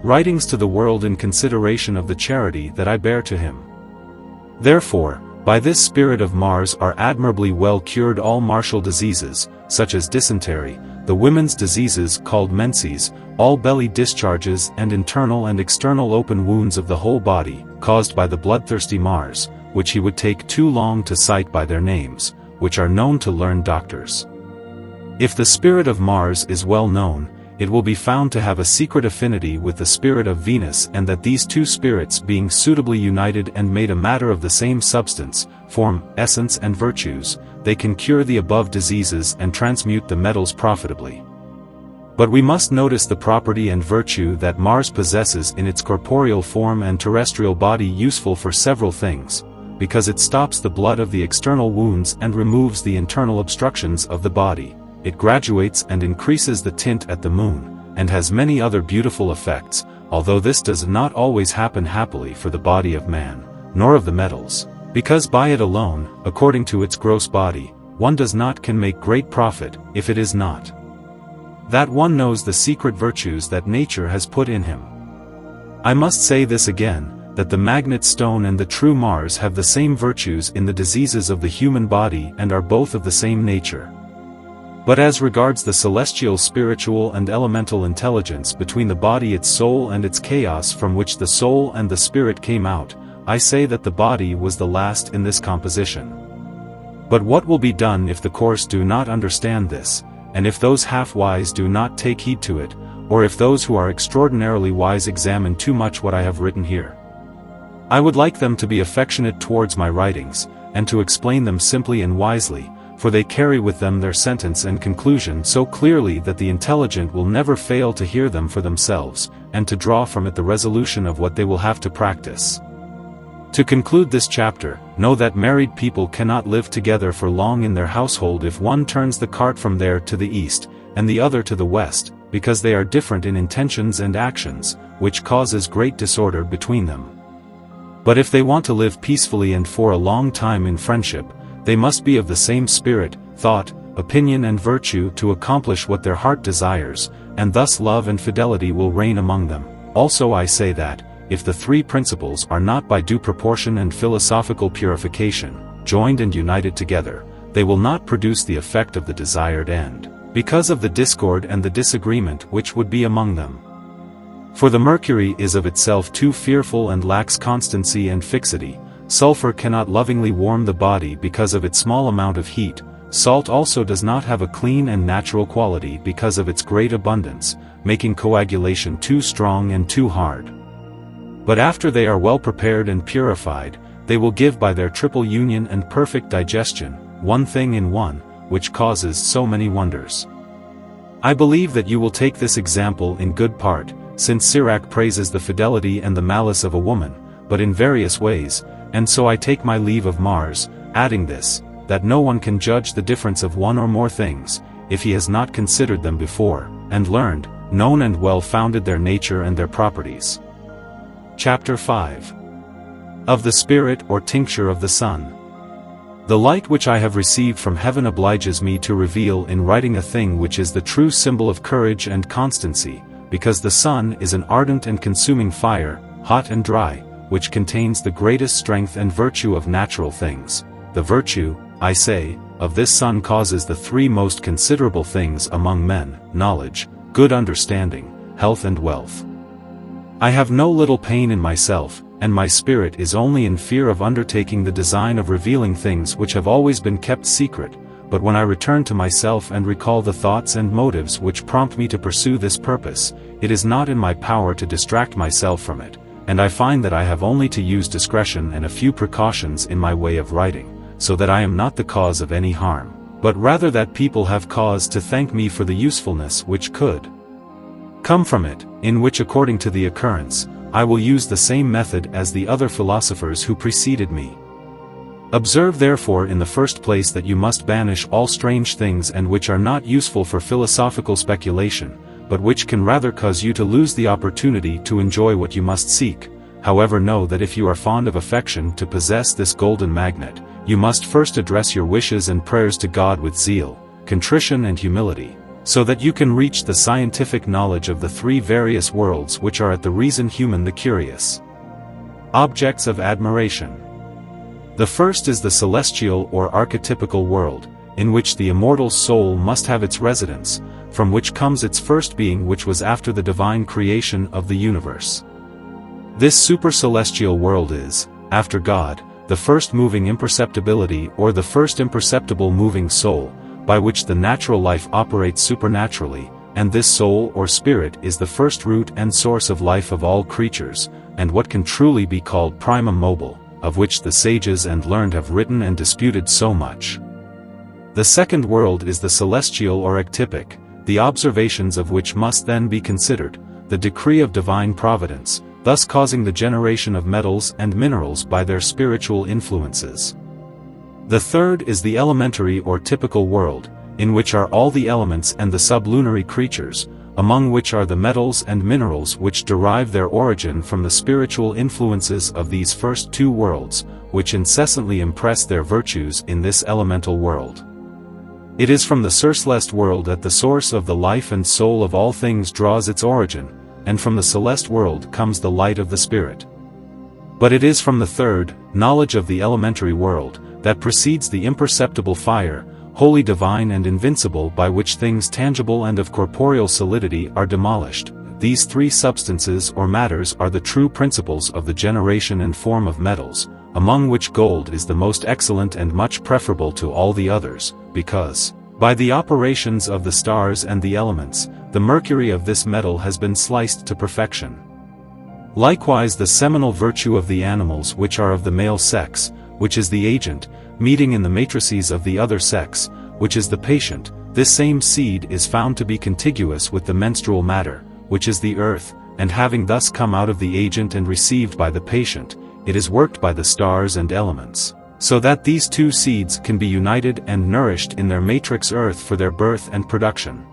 writings to the world in consideration of the charity that I bear to him. Therefore, by this spirit of Mars are admirably well cured all martial diseases, such as dysentery, the women's diseases called menses, all belly discharges and internal and external open wounds of the whole body, caused by the bloodthirsty Mars, which he would take too long to cite by their names, which are known to learned doctors. If the spirit of Mars is well known, it will be found to have a secret affinity with the spirit of Venus, and that these two spirits, being suitably united and made a matter of the same substance, form essence and virtues, they can cure the above diseases and transmute the metals profitably. But we must notice the property and virtue that Mars possesses in its corporeal form and terrestrial body, useful for several things, because it stops the blood of the external wounds and removes the internal obstructions of the body. It graduates and increases the tint at the moon, and has many other beautiful effects, although this does not always happen happily for the body of man, nor of the metals, because by it alone, according to its gross body, one does not can make great profit, if it is not that one knows the secret virtues that nature has put in him. I must say this again, that the magnet stone and the true Mars have the same virtues in the diseases of the human body and are both of the same nature. But as regards the celestial, spiritual and elemental intelligence between the body, its soul and its chaos from which the soul and the spirit came out, I say that the body was the last in this composition. But what will be done if the coarse do not understand this, and if those half-wise do not take heed to it, or if those who are extraordinarily wise examine too much what I have written here? I would like them to be affectionate towards my writings, and to explain them simply and wisely, for they carry with them their sentence and conclusion so clearly that the intelligent will never fail to hear them for themselves, and to draw from it the resolution of what they will have to practice. To conclude this chapter, know that married people cannot live together for long in their household if one turns the cart from there to the east, and the other to the west, because they are different in intentions and actions, which causes great disorder between them. But if they want to live peacefully and for a long time in friendship, they must be of the same spirit, thought, opinion and virtue to accomplish what their heart desires, and thus love and fidelity will reign among them. Also I say that, if the three principles are not by due proportion and philosophical purification, joined and united together, they will not produce the effect of the desired end, because of the discord and the disagreement which would be among them. For the mercury is of itself too fearful and lacks constancy and fixity. Sulfur cannot lovingly warm the body because of its small amount of heat. Salt also does not have a clean and natural quality because of its great abundance, making coagulation too strong and too hard. But after they are well prepared and purified, they will give by their triple union and perfect digestion, one thing in one, which causes so many wonders. I believe that you will take this example in good part, since Sirach praises the fidelity and the malice of a woman, but in various ways, and so I take my leave of Mars, adding this, that no one can judge the difference of one or more things, if he has not considered them before, and learned, known and well founded their nature and their properties. Chapter 5. Of the Spirit or Tincture of the Sun. The light which I have received from heaven obliges me to reveal in writing a thing which is the true symbol of courage and constancy, because the sun is an ardent and consuming fire, hot and dry, which contains the greatest strength and virtue of natural things. The virtue, I say, of this sun causes the three most considerable things among men: knowledge, good understanding, health and wealth. I have no little pain in myself, and my spirit is only in fear of undertaking the design of revealing things which have always been kept secret, but when I return to myself and recall the thoughts and motives which prompt me to pursue this purpose, it is not in my power to distract myself from it, and I find that I have only to use discretion and a few precautions in my way of writing, so that I am not the cause of any harm, but rather that people have cause to thank me for the usefulness which could come from it, in which according to the occurrence, I will use the same method as the other philosophers who preceded me. Observe therefore in the first place that you must banish all strange things and which are not useful for philosophical speculation, but which can rather cause you to lose the opportunity to enjoy what you must seek. however know that if you are fond of affection to possess this golden magnet, you must first address your wishes and prayers to God with zeal, contrition and humility, so that you can reach the scientific knowledge of the three various worlds which are at the reason human the curious. Objects of admiration. The first is the celestial or archetypical world, in which the immortal soul must have its residence, from which comes its first being, which was after the divine creation of the universe. This super-celestial world is, after God, the first moving imperceptibility or the first imperceptible moving soul, by which the natural life operates supernaturally, and this soul or spirit is the first root and source of life of all creatures, and what can truly be called primum mobile, of which the sages and learned have written and disputed so much. The second world is the celestial or ectypic, the observations of which must then be considered, the decree of divine providence, thus causing the generation of metals and minerals by their spiritual influences. The third is the elementary or typical world, in which are all the elements and the sublunary creatures, among which are the metals and minerals which derive their origin from the spiritual influences of these first two worlds, which incessantly impress their virtues in this elemental world. It is from the surceleste world that the source of the life and soul of all things draws its origin, and from the celeste world comes the light of the spirit. But it is from the third, knowledge of the elementary world, that proceeds the imperceptible fire, wholly divine and invincible, by which things tangible and of corporeal solidity are demolished. These three substances or matters are the true principles of the generation and form of metals, among which gold is the most excellent and much preferable to all the others, because, by the operations of the stars and the elements, the mercury of this metal has been sliced to perfection. Likewise the seminal virtue of the animals which are of the male sex, which is the agent, meeting in the matrices of the other sex, which is the patient, this same seed is found to be contiguous with the menstrual matter, which is the earth, and having thus come out of the agent and received by the patient, it is worked by the stars and elements, so that these two seeds can be united and nourished in their matrix earth for their birth and production.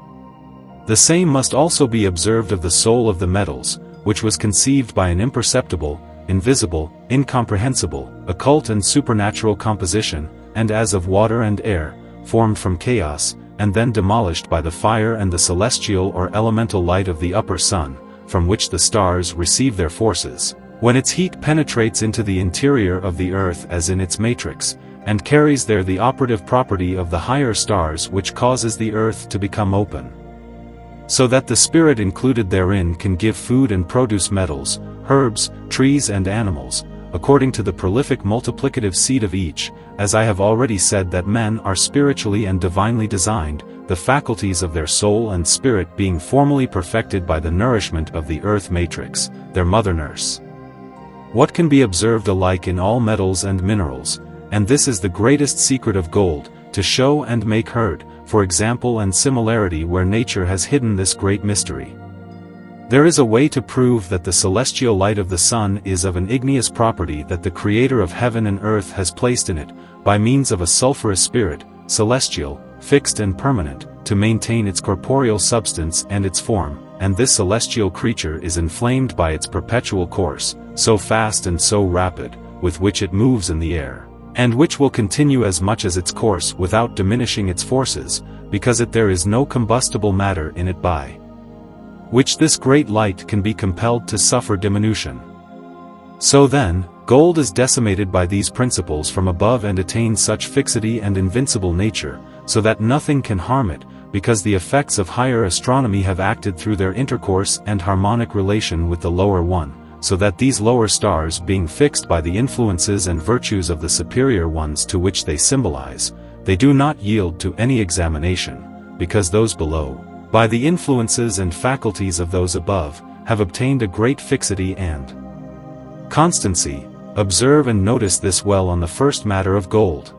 The same must also be observed of the soul of the metals, which was conceived by an imperceptible, invisible, incomprehensible, occult and supernatural composition, and as of water and air, formed from chaos, and then demolished by the fire and the celestial or elemental light of the upper sun, from which the stars receive their forces, when its heat penetrates into the interior of the earth as in its matrix, and carries there the operative property of the higher stars, which causes the earth to become open, so that the spirit included therein can give food and produce metals, herbs, trees and animals, according to the prolific multiplicative seed of each, as I have already said that men are spiritually and divinely designed, the faculties of their soul and spirit being formally perfected by the nourishment of the earth matrix, their mother nurse. What can be observed alike in all metals and minerals, and this is the greatest secret of gold, to show and make heard, for example and similarity where nature has hidden this great mystery. There is a way to prove that the celestial light of the sun is of an igneous property that the Creator of heaven and earth has placed in it, by means of a sulphurous spirit, celestial, fixed and permanent, to maintain its corporeal substance and its form, and this celestial creature is inflamed by its perpetual course, so fast and so rapid, with which it moves in the air, and which will continue as much as its course without diminishing its forces, because there is no combustible matter in it by which this great light can be compelled to suffer diminution. So then, gold is decimated by these principles from above and attains such fixity and invincible nature, so that nothing can harm it, because the effects of higher astronomy have acted through their intercourse and harmonic relation with the lower one, so that these lower stars being fixed by the influences and virtues of the superior ones to which they symbolize, they do not yield to any examination, because those below, by the influences and faculties of those above, have obtained a great fixity and constancy. Observe and notice this well on the first matter of gold.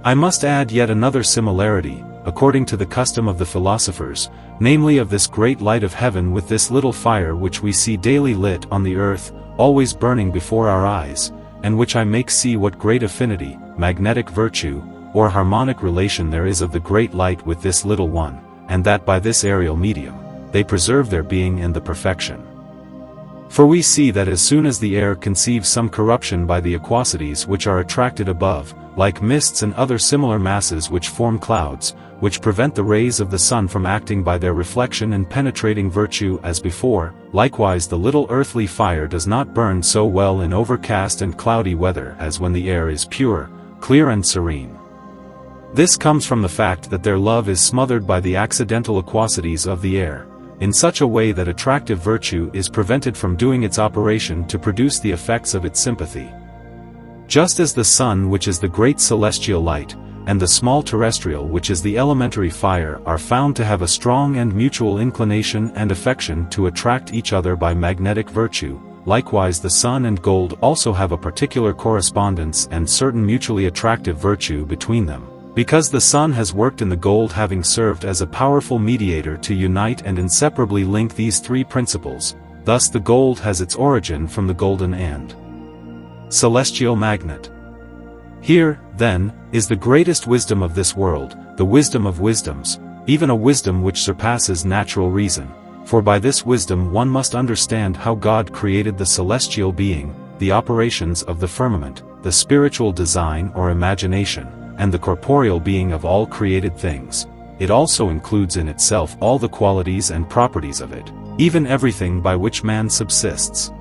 I must add yet another similarity, according to the custom of the philosophers, namely of this great light of heaven with this little fire which we see daily lit on the earth, always burning before our eyes, and which I make see what great affinity, magnetic virtue, or harmonic relation there is of the great light with this little one, and that by this aerial medium, they preserve their being and the perfection For we see that as soon as the air conceives some corruption by the aquosities which are attracted above, like mists and other similar masses which form clouds, which prevent the rays of the sun from acting by their reflection and penetrating virtue as before, likewise the little earthly fire does not burn so well in overcast and cloudy weather as when the air is pure, clear and serene. This comes from the fact that their love is smothered by the accidental aquosities of the air, in such a way that attractive virtue is prevented from doing its operation to produce the effects of its sympathy. Just as the sun, which is the great celestial light, and the small terrestrial, which is the elementary fire, are found to have a strong and mutual inclination and affection to attract each other by magnetic virtue, likewise the sun and gold also have a particular correspondence and certain mutually attractive virtue between them, because the sun has worked in the gold, having served as a powerful mediator to unite and inseparably link these three principles. Thus the gold has its origin from the golden and celestial magnet. Here, then, is the greatest wisdom of this world, the wisdom of wisdoms, even a wisdom which surpasses natural reason, for by this wisdom one must understand how God created the celestial being, the operations of the firmament, the spiritual design or imagination, and the corporeal being of all created things. It also includes in itself all the qualities and properties of it, even everything by which man subsists.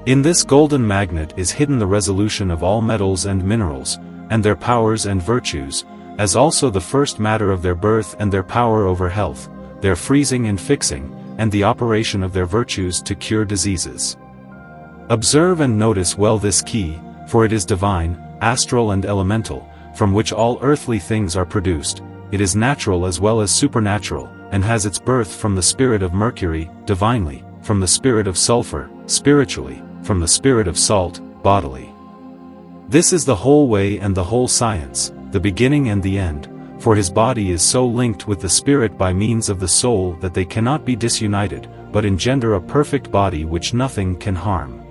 In this golden magnet is hidden the resolution of all metals and minerals, and their powers and virtues, as also the first matter of their birth and their power over health, their freezing and fixing, and the operation of their virtues to cure diseases. Observe and notice well this key, for it is divine, astral and elemental, from which all earthly things are produced. It is natural as well as supernatural, and has its birth from the Spirit of Mercury, divinely, from the Spirit of Sulfur, spiritually, from the Spirit of Salt, bodily. This is the whole way and the whole science, the beginning and the end, for his body is so linked with the Spirit by means of the soul that they cannot be disunited, but engender a perfect body which nothing can harm.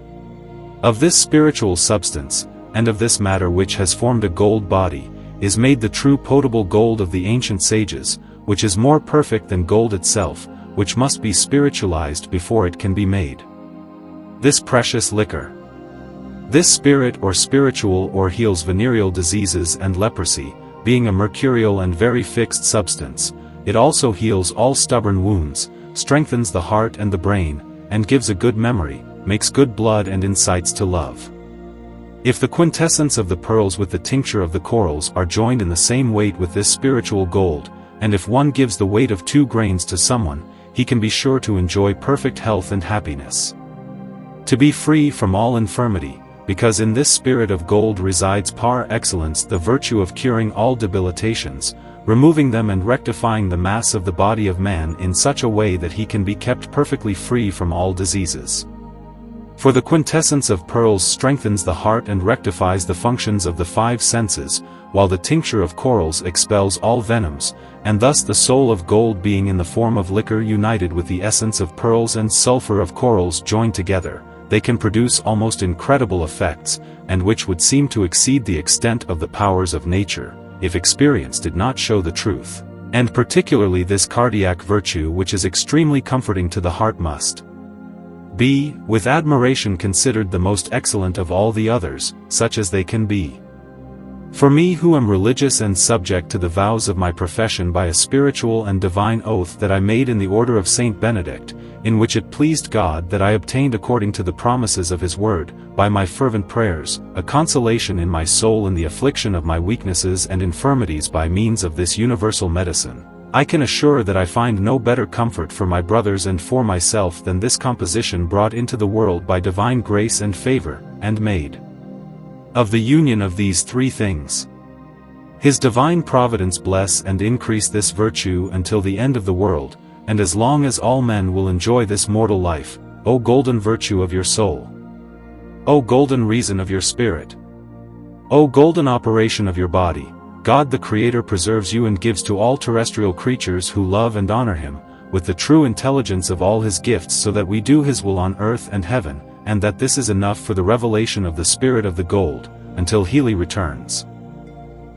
Of this spiritual substance, and of this matter which has formed a gold body, is made the true potable gold of the ancient sages, which is more perfect than gold itself, which must be spiritualized before it can be made. This precious liquor. This spirit or spiritual ore heals venereal diseases and leprosy, being a mercurial and very fixed substance. It also heals all stubborn wounds, strengthens the heart and the brain, and gives a good memory, makes good blood and incites to love. If the quintessence of the pearls with the tincture of the corals are joined in the same weight with this spiritual gold, and if one gives the weight of 2 grains to someone, he can be sure to enjoy perfect health and happiness. To be free from all infirmity, because in this spirit of gold resides par excellence the virtue of curing all debilitations, removing them and rectifying the mass of the body of man in such a way that he can be kept perfectly free from all diseases. For the quintessence of pearls strengthens the heart and rectifies the functions of the 5 senses, while the tincture of corals expels all venoms, and thus the soul of gold being in the form of liquor united with the essence of pearls and sulfur of corals joined together, they can produce almost incredible effects, and which would seem to exceed the extent of the powers of nature, if experience did not show the truth, and particularly this cardiac virtue which is extremely comforting to the heart must be, with admiration considered the most excellent of all the others, such as they can be. For me who am religious and subject to the vows of my profession by a spiritual and divine oath that I made in the order of Saint Benedict, in which it pleased God that I obtained according to the promises of his word, by my fervent prayers, a consolation in my soul in the affliction of my weaknesses and infirmities by means of this universal medicine, I can assure that I find no better comfort for my brothers and for myself than this composition brought into the world by divine grace and favor, and made of the union of these 3 things. His divine providence bless and increase this virtue until the end of the world, and as long as all men will enjoy this mortal life, O golden virtue of your soul! O golden reason of your spirit! O golden operation of your body! God the Creator preserves you and gives to all terrestrial creatures who love and honor him, with the true intelligence of all his gifts, so that we do his will on earth and heaven, and that this is enough for the revelation of the spirit of the gold, until Healy returns.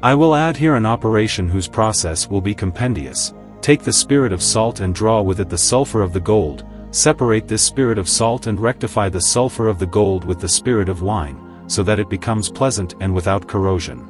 I will add here an operation whose process will be compendious. Take the spirit of salt and draw with it the sulfur of the gold, separate this spirit of salt and rectify the sulfur of the gold with the spirit of wine, so that it becomes pleasant and without corrosion.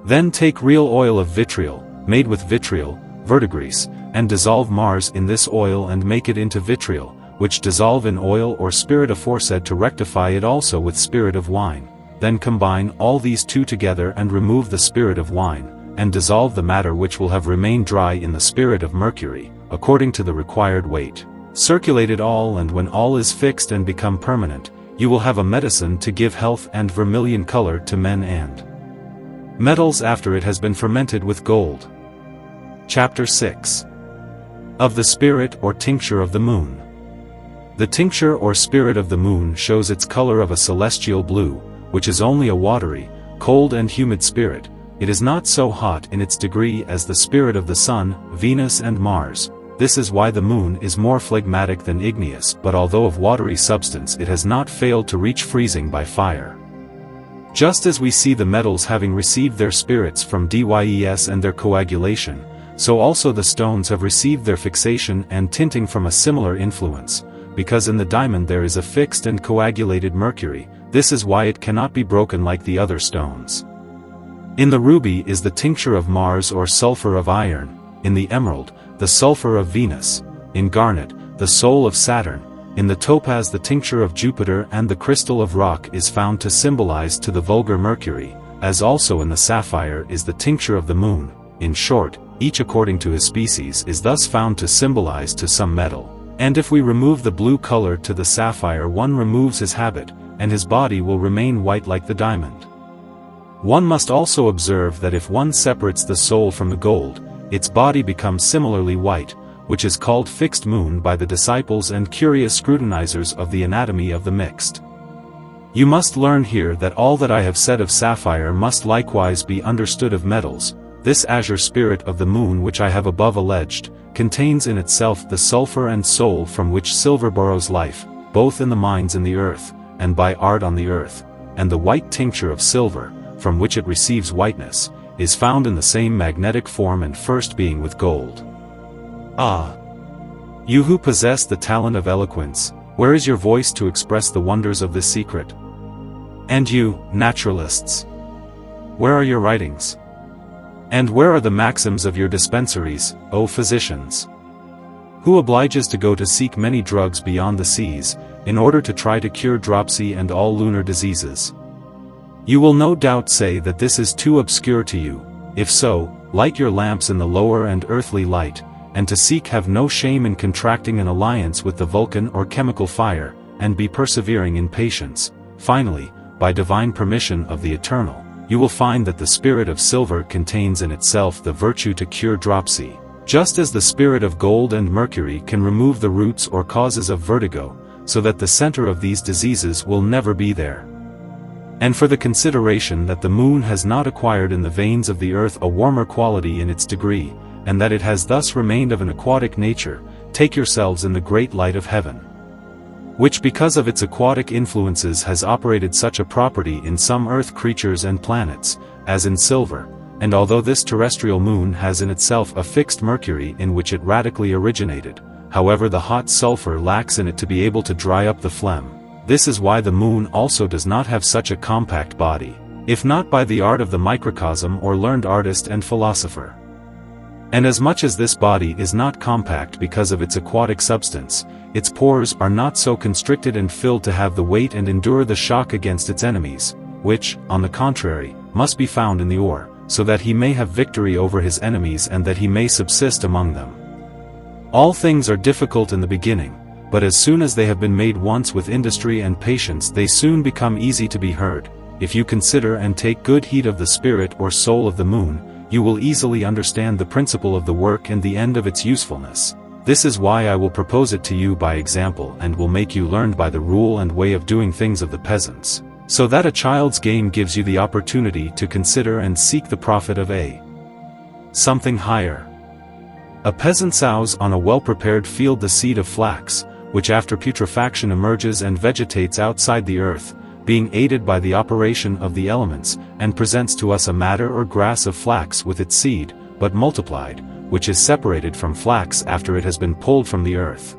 Then take real oil of vitriol, made with vitriol, verdigris, and dissolve Mars in this oil and make it into vitriol, which dissolve in oil or spirit aforesaid to rectify it also with spirit of wine. Then combine all these two together and remove the spirit of wine, and dissolve the matter which will have remained dry in the spirit of mercury, according to the required weight. Circulate it all, and when all is fixed and become permanent, you will have a medicine to give health and vermilion color to men and metals after it has been fermented with gold. Chapter 6. Of the Spirit or Tincture of the Moon. The tincture or spirit of the moon shows its color of a celestial blue, which is only a watery, cold and humid spirit. It is not so hot in its degree as the spirit of the sun, Venus and Mars. This is why the moon is more phlegmatic than igneous, but although of watery substance it has not failed to reach freezing by fire. Just as we see the metals having received their spirits from dys and their coagulation, so also the stones have received their fixation and tinting from a similar influence, because in the diamond there is a fixed and coagulated mercury. This is why it cannot be broken like the other stones. In the ruby is the tincture of Mars or sulfur of iron, in the emerald, the sulfur of Venus, in garnet, the soul of Saturn, in the topaz the tincture of Jupiter, and the crystal of rock is found to symbolize to the vulgar Mercury, as also in the sapphire is the tincture of the moon. In short, each according to his species is thus found to symbolize to some metal. And if we remove the blue color to the sapphire, one removes his habit, and his body will remain white like the diamond. One must also observe that if one separates the soul from the gold, its body becomes similarly white, which is called fixed moon by the disciples and curious scrutinizers of the anatomy of the mixed. You must learn here that all that I have said of sapphire must likewise be understood of metals. This azure spirit of the moon which I have above alleged, contains in itself the sulfur and soul from which silver borrows life, both in the mines in the earth, and by art on the earth, and the white tincture of silver, from which it receives whiteness, is found in the same magnetic form and first being with gold. Ah! You who possess the talent of eloquence, where is your voice to express the wonders of this secret? And you, naturalists, where are your writings? And where are the maxims of your dispensaries, O physicians? Who obliges to go to seek many drugs beyond the seas, in order to try to cure dropsy and all lunar diseases? You will no doubt say that this is too obscure to you. If so, light your lamps in the lower and earthly light, and to seek have no shame in contracting an alliance with the Vulcan or chemical fire, and be persevering in patience. Finally, by divine permission of the Eternal, you will find that the spirit of silver contains in itself the virtue to cure dropsy, just as the spirit of gold and mercury can remove the roots or causes of vertigo, so that the center of these diseases will never be there. And for the consideration that the moon has not acquired in the veins of the earth a warmer quality in its degree, and that it has thus remained of an aquatic nature, take yourselves in the great light of heaven, which because of its aquatic influences has operated such a property in some earth creatures and planets, as in silver, and although this terrestrial moon has in itself a fixed mercury in which it radically originated, however the hot sulfur lacks in it to be able to dry up the phlegm. This is why the moon also does not have such a compact body, if not by the art of the microcosm or learned artist and philosopher. And as much as this body is not compact because of its aquatic substance, its pores are not so constricted and filled to have the weight and endure the shock against its enemies, which, on the contrary, must be found in the ore, so that he may have victory over his enemies and that he may subsist among them. All things are difficult in the beginning, but as soon as they have been made once with industry and patience they soon become easy to be heard. If you consider and take good heed of the spirit or soul of the moon, you will easily understand the principle of the work and the end of its usefulness. This is why I will propose it to you by example and will make you learn by the rule and way of doing things of the peasants, so that a child's game gives you the opportunity to consider and seek the profit of something higher. A peasant sows on a well-prepared field the seed of flax, which after putrefaction emerges and vegetates outside the earth, being aided by the operation of the elements, and presents to us a matter or grass of flax with its seed, but multiplied, which is separated from flax after it has been pulled from the earth.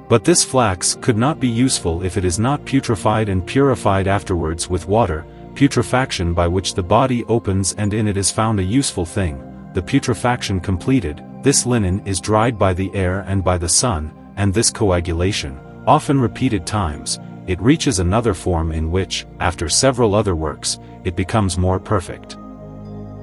But this flax could not be useful if it is not putrefied and purified afterwards with water, putrefaction by which the body opens and in it is found a useful thing. The putrefaction completed, this linen is dried by the air and by the sun, and this coagulation, often repeated times, it reaches another form in which, after several other works, it becomes more perfect.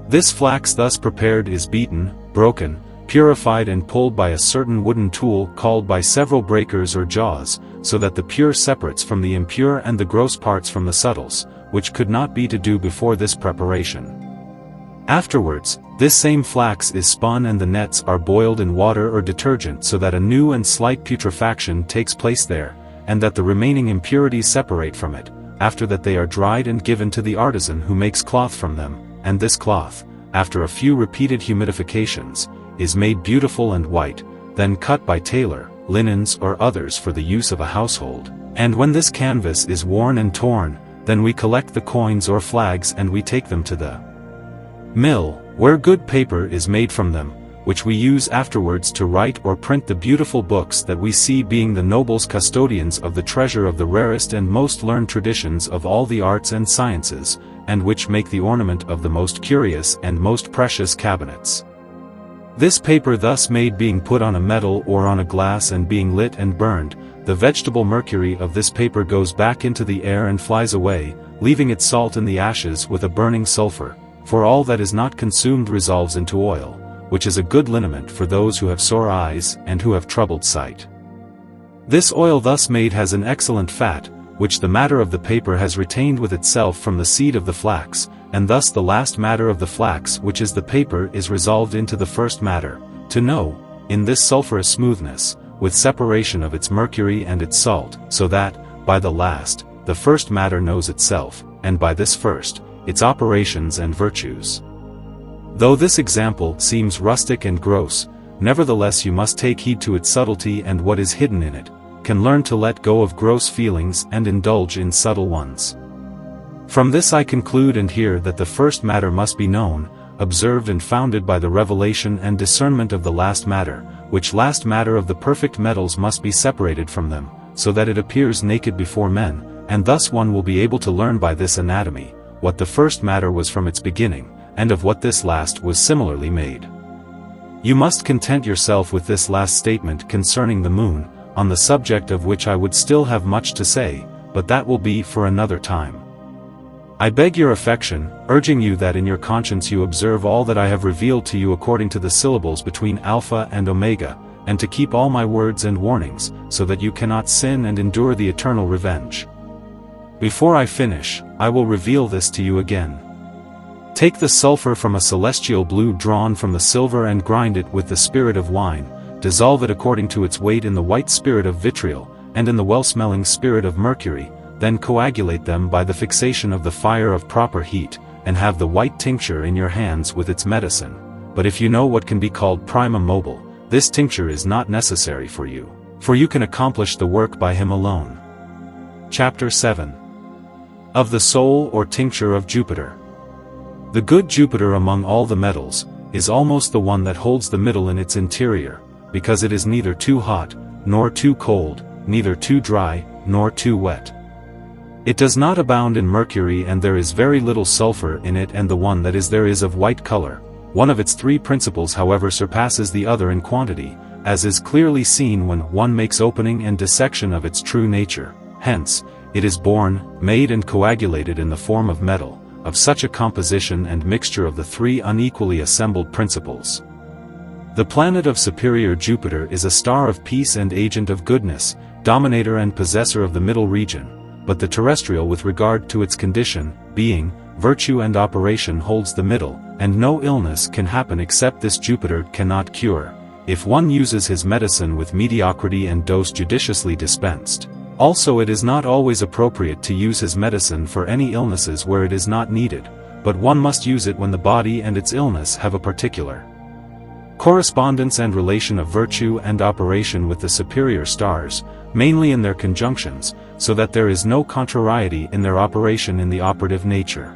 This flax thus prepared is beaten, broken, purified and pulled by a certain wooden tool called by several breakers or jaws, so that the pure separates from the impure and the gross parts from the subtles, which could not be to do before this preparation. Afterwards, this same flax is spun and the nets are boiled in water or detergent so that a new and slight putrefaction takes place there, and that the remaining impurities separate from it, after that they are dried and given to the artisan who makes cloth from them, and this cloth, after a few repeated humidifications, is made beautiful and white, then cut by tailor, linens or others for the use of a household. And when this canvas is worn and torn, then we collect the coins or flags and we take them to the mill, where good paper is made from them, which we use afterwards to write or print the beautiful books that we see, being the nobles custodians of the treasure of the rarest and most learned traditions of all the arts and sciences, and which make the ornament of the most curious and most precious cabinets. This paper thus made being put on a metal or on a glass and being lit and burned, the vegetable mercury of this paper goes back into the air and flies away, leaving its salt in the ashes with a burning sulfur, for all that is not consumed resolves into oil, which is a good liniment for those who have sore eyes and who have troubled sight. This oil thus made has an excellent fat, which the matter of the paper has retained with itself from the seed of the flax, and thus the last matter of the flax, which is the paper, is resolved into the first matter, to know, in this sulphurous smoothness, with separation of its mercury and its salt, so that, by the last, the first matter knows itself, and by this first, its operations and virtues. Though this example seems rustic and gross, nevertheless you must take heed to its subtlety, and what is hidden in it, can learn to let go of gross feelings and indulge in subtle ones. From this I conclude and hear that the first matter must be known, observed and founded by the revelation and discernment of the last matter, which last matter of the perfect metals must be separated from them, so that it appears naked before men, and thus one will be able to learn by this anatomy, what the first matter was from its beginning, and of what this last was similarly made. You must content yourself with this last statement concerning the moon, on the subject of which I would still have much to say, but that will be for another time. I beg your affection, urging you that in your conscience you observe all that I have revealed to you according to the syllables between Alpha and Omega, and to keep all my words and warnings, so that you cannot sin and endure the eternal revenge. Before I finish, I will reveal this to you again. Take the sulfur from a celestial blue drawn from the silver and grind it with the spirit of wine, dissolve it according to its weight in the white spirit of vitriol, and in the well-smelling spirit of mercury, then coagulate them by the fixation of the fire of proper heat, and have the white tincture in your hands with its medicine. But if you know what can be called prima mobile, this tincture is not necessary for you can accomplish the work by him alone. Chapter 7. Of the soul or tincture of Jupiter. The good Jupiter among all the metals, is almost the one that holds the middle in its interior, because it is neither too hot, nor too cold, neither too dry, nor too wet. It does not abound in mercury, and there is very little sulfur in it, and the one that is there is of white color. One of its three principles however surpasses the other in quantity, as is clearly seen when one makes opening and dissection of its true nature. Hence, it is born, made and coagulated in the form of metal, of such a composition and mixture of the three unequally assembled principles. The planet of superior Jupiter is a star of peace and agent of goodness, dominator and possessor of the middle region. But the terrestrial with regard to its condition, being, virtue and operation holds the middle, and no illness can happen except this Jupiter cannot cure, if one uses his medicine with mediocrity and dose judiciously dispensed. Also it is not always appropriate to use his medicine for any illnesses where it is not needed, but one must use it when the body and its illness have a particular correspondence and relation of virtue and operation with the superior stars, mainly in their conjunctions, so that there is no contrariety in their operation in the operative nature.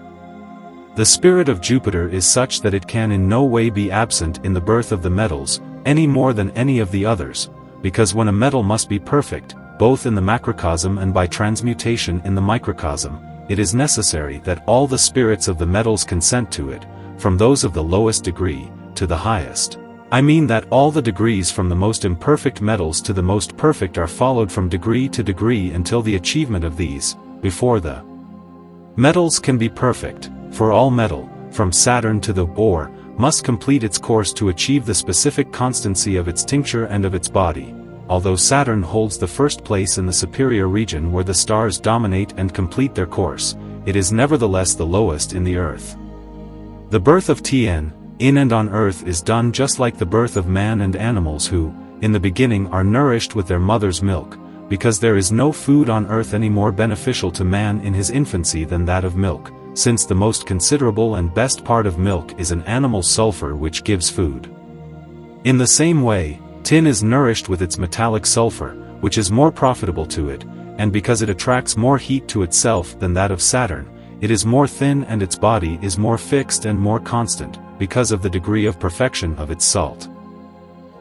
The spirit of Jupiter is such that it can in no way be absent in the birth of the metals, any more than any of the others, because when a metal must be perfect, both in the macrocosm and by transmutation in the microcosm, it is necessary that all the spirits of the metals consent to it, from those of the lowest degree to the highest. I mean that all the degrees from the most imperfect metals to the most perfect are followed from degree to degree until the achievement of these, before the metals can be perfect, for all metal, from Saturn to the ore, must complete its course to achieve the specific constancy of its tincture and of its body. Although Saturn holds the first place in the superior region where the stars dominate and complete their course, it is nevertheless the lowest in the earth. The birth of Tien, in and on earth, is done just like the birth of man and animals who, in the beginning, are nourished with their mother's milk, because there is no food on earth any more beneficial to man in his infancy than that of milk, since the most considerable and best part of milk is an animal sulfur which gives food. In the same way, tin is nourished with its metallic sulfur, which is more profitable to it, and because it attracts more heat to itself than that of Saturn, it is more thin and its body is more fixed and more constant, because of the degree of perfection of its salt.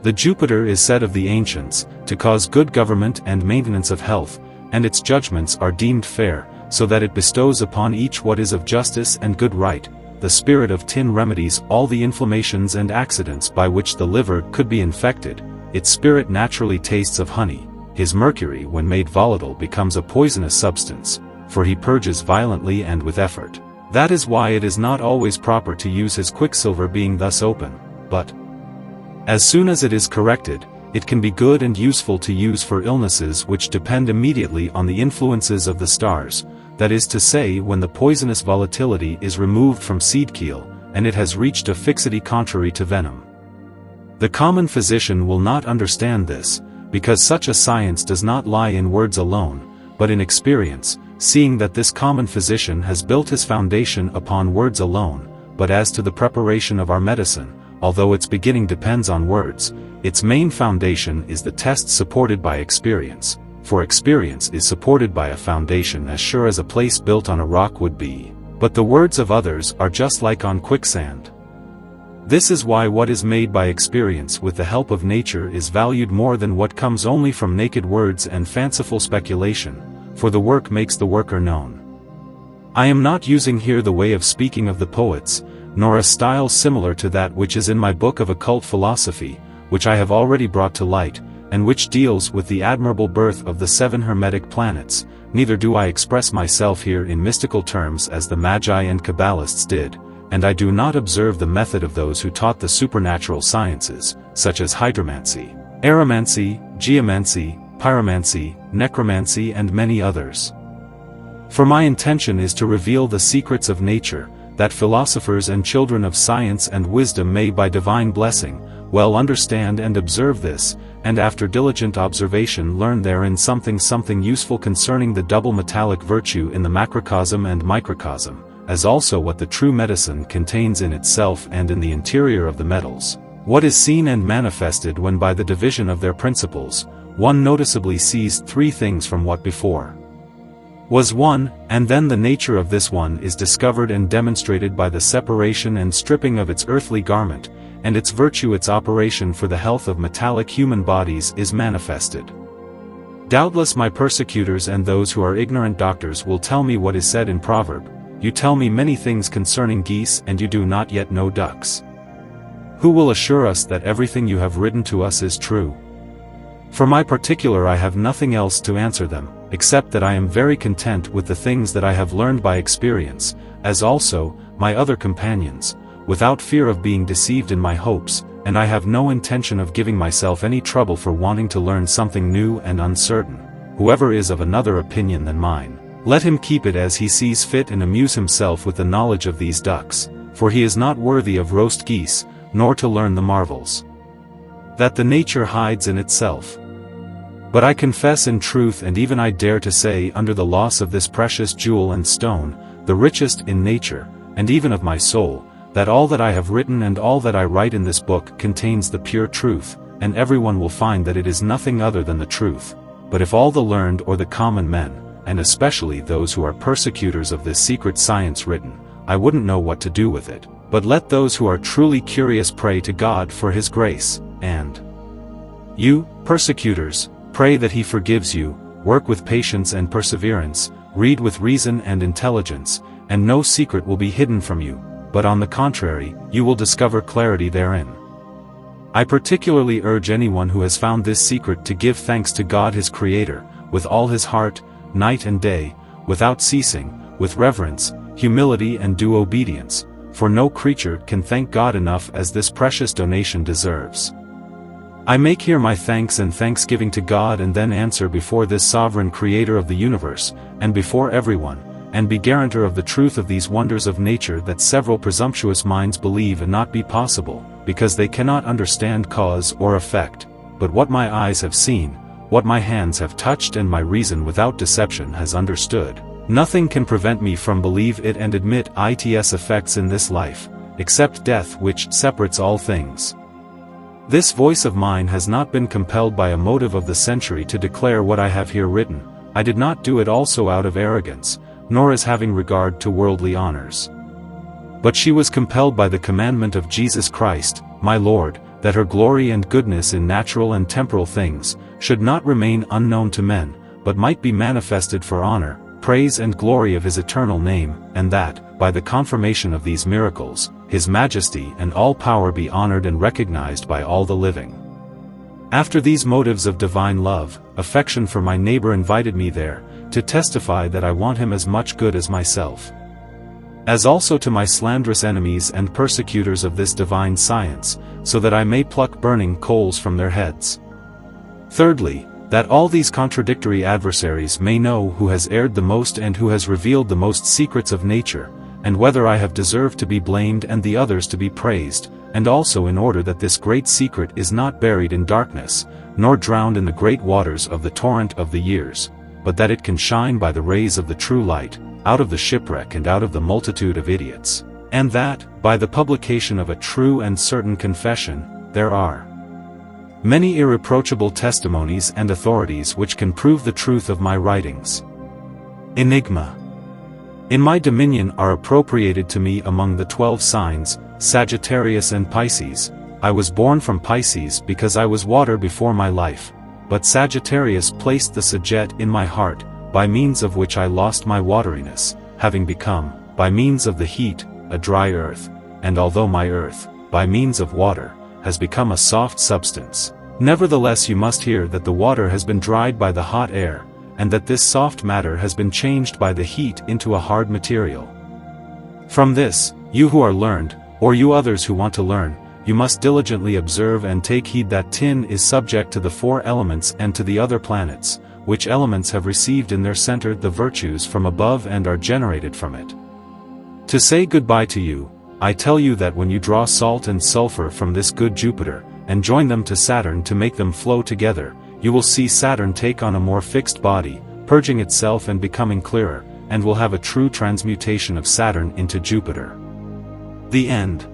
The Jupiter is said of the ancients, to cause good government and maintenance of health, and its judgments are deemed fair, so that it bestows upon each what is of justice and good right. The spirit of tin remedies all the inflammations and accidents by which the liver could be infected. Its spirit naturally tastes of honey. His mercury when made volatile becomes a poisonous substance, for he purges violently and with effort. That is why it is not always proper to use his quicksilver being thus open, but as soon as it is corrected, it can be good and useful to use for illnesses which depend immediately on the influences of the stars, that is to say when the poisonous volatility is removed from seed keel, and it has reached a fixity contrary to venom. The common physician will not understand this, because such a science does not lie in words alone, but in experience, seeing that this common physician has built his foundation upon words alone. But as to the preparation of our medicine, although its beginning depends on words, its main foundation is the test supported by experience, for experience is supported by a foundation as sure as a place built on a rock would be, but the words of others are just like on quicksand. This is why what is made by experience with the help of nature is valued more than what comes only from naked words and fanciful speculation, for the work makes the worker known. I am not using here the way of speaking of the poets, nor a style similar to that which is in my book of occult philosophy, which I have already brought to light, and which deals with the admirable birth of the 7 Hermetic planets. Neither do I express myself here in mystical terms as the Magi and Kabbalists did, and I do not observe the method of those who taught the supernatural sciences, such as hydromancy, aeromancy, geomancy, pyromancy, necromancy and many others. For my intention is to reveal the secrets of nature, that philosophers and children of science and wisdom may by divine blessing, well understand and observe this, and after diligent observation learn therein something useful concerning the double metallic virtue in the macrocosm and microcosm, as also what the true medicine contains in itself and in the interior of the metals, what is seen and manifested when by the division of their principles, one noticeably sees 3 things from what before was one, and then the nature of this one is discovered and demonstrated by the separation and stripping of its earthly garment, and its virtue, its operation for the health of metallic human bodies is manifested. Doubtless my persecutors and those who are ignorant doctors will tell me what is said in proverb, you tell me many things concerning geese and you do not yet know ducks. Who will assure us that everything you have written to us is true? For my particular I have nothing else to answer them, except that I am very content with the things that I have learned by experience, as also, my other companions, without fear of being deceived in my hopes, and I have no intention of giving myself any trouble for wanting to learn something new and uncertain. Whoever is of another opinion than mine, let him keep it as he sees fit and amuse himself with the knowledge of these ducks, for he is not worthy of roast geese, nor to learn the marvels that the nature hides in itself. But I confess in truth, and even I dare to say under the loss of this precious jewel and stone, the richest in nature, and even of my soul, that all that I have written and all that I write in this book contains the pure truth, and everyone will find that it is nothing other than the truth. But if all the learned or the common men, and especially those who are persecutors of this secret science written, I wouldn't know what to do with it, but let those who are truly curious pray to God for His grace, and You, persecutors, pray that he forgives you, work with patience and perseverance, read with reason and intelligence, and no secret will be hidden from you, but on the contrary, you will discover clarity therein. I particularly urge anyone who has found this secret to give thanks to God his Creator, with all his heart, night and day, without ceasing, with reverence, humility and due obedience, for no creature can thank God enough as this precious donation deserves. I make here my thanks and thanksgiving to God and then answer before this sovereign Creator of the universe, and before everyone, and be guarantor of the truth of these wonders of nature that several presumptuous minds believe and not be possible, because they cannot understand cause or effect, but what my eyes have seen, what my hands have touched and my reason without deception has understood. Nothing can prevent me from believe it and admit its effects in this life, except death which separates all things. This voice of mine has not been compelled by a motive of the century to declare what I have here written. I did not do it also out of arrogance, nor as having regard to worldly honors. But she was compelled by the commandment of Jesus Christ, my Lord, that her glory and goodness in natural and temporal things should not remain unknown to men, but might be manifested for honor, praise and glory of his eternal name, and that, by the confirmation of these miracles, his majesty and all power be honored and recognized by all the living. After these motives of divine love, affection for my neighbor invited me there, to testify that I want him as much good as myself. As also to my slanderous enemies and persecutors of this divine science, so that I may pluck burning coals from their heads. Thirdly, that all these contradictory adversaries may know who has erred the most and who has revealed the most secrets of nature, and whether I have deserved to be blamed and the others to be praised, and also in order that this great secret is not buried in darkness, nor drowned in the great waters of the torrent of the years, but that it can shine by the rays of the true light, out of the shipwreck and out of the multitude of idiots, and that, by the publication of a true and certain confession, there are many irreproachable testimonies and authorities which can prove the truth of my writings. Enigma. In my dominion are appropriated to me among the 12 signs, Sagittarius and Pisces. I was born from Pisces because I was water before my life, but Sagittarius placed the Sagitt in my heart, by means of which I lost my wateriness, having become, by means of the heat, a dry earth, and although my earth, by means of water, has become a soft substance, nevertheless you must hear that the water has been dried by the hot air, and that this soft matter has been changed by the heat into a hard material. From this, you who are learned, or you others who want to learn, you must diligently observe and take heed that tin is subject to the 4 elements and to the other planets, which elements have received in their center the virtues from above and are generated from it. To say goodbye to you, I tell you that when you draw salt and sulfur from this good Jupiter, and join them to Saturn to make them flow together, you will see Saturn take on a more fixed body, purging itself and becoming clearer, and will have a true transmutation of Saturn into Jupiter. The end.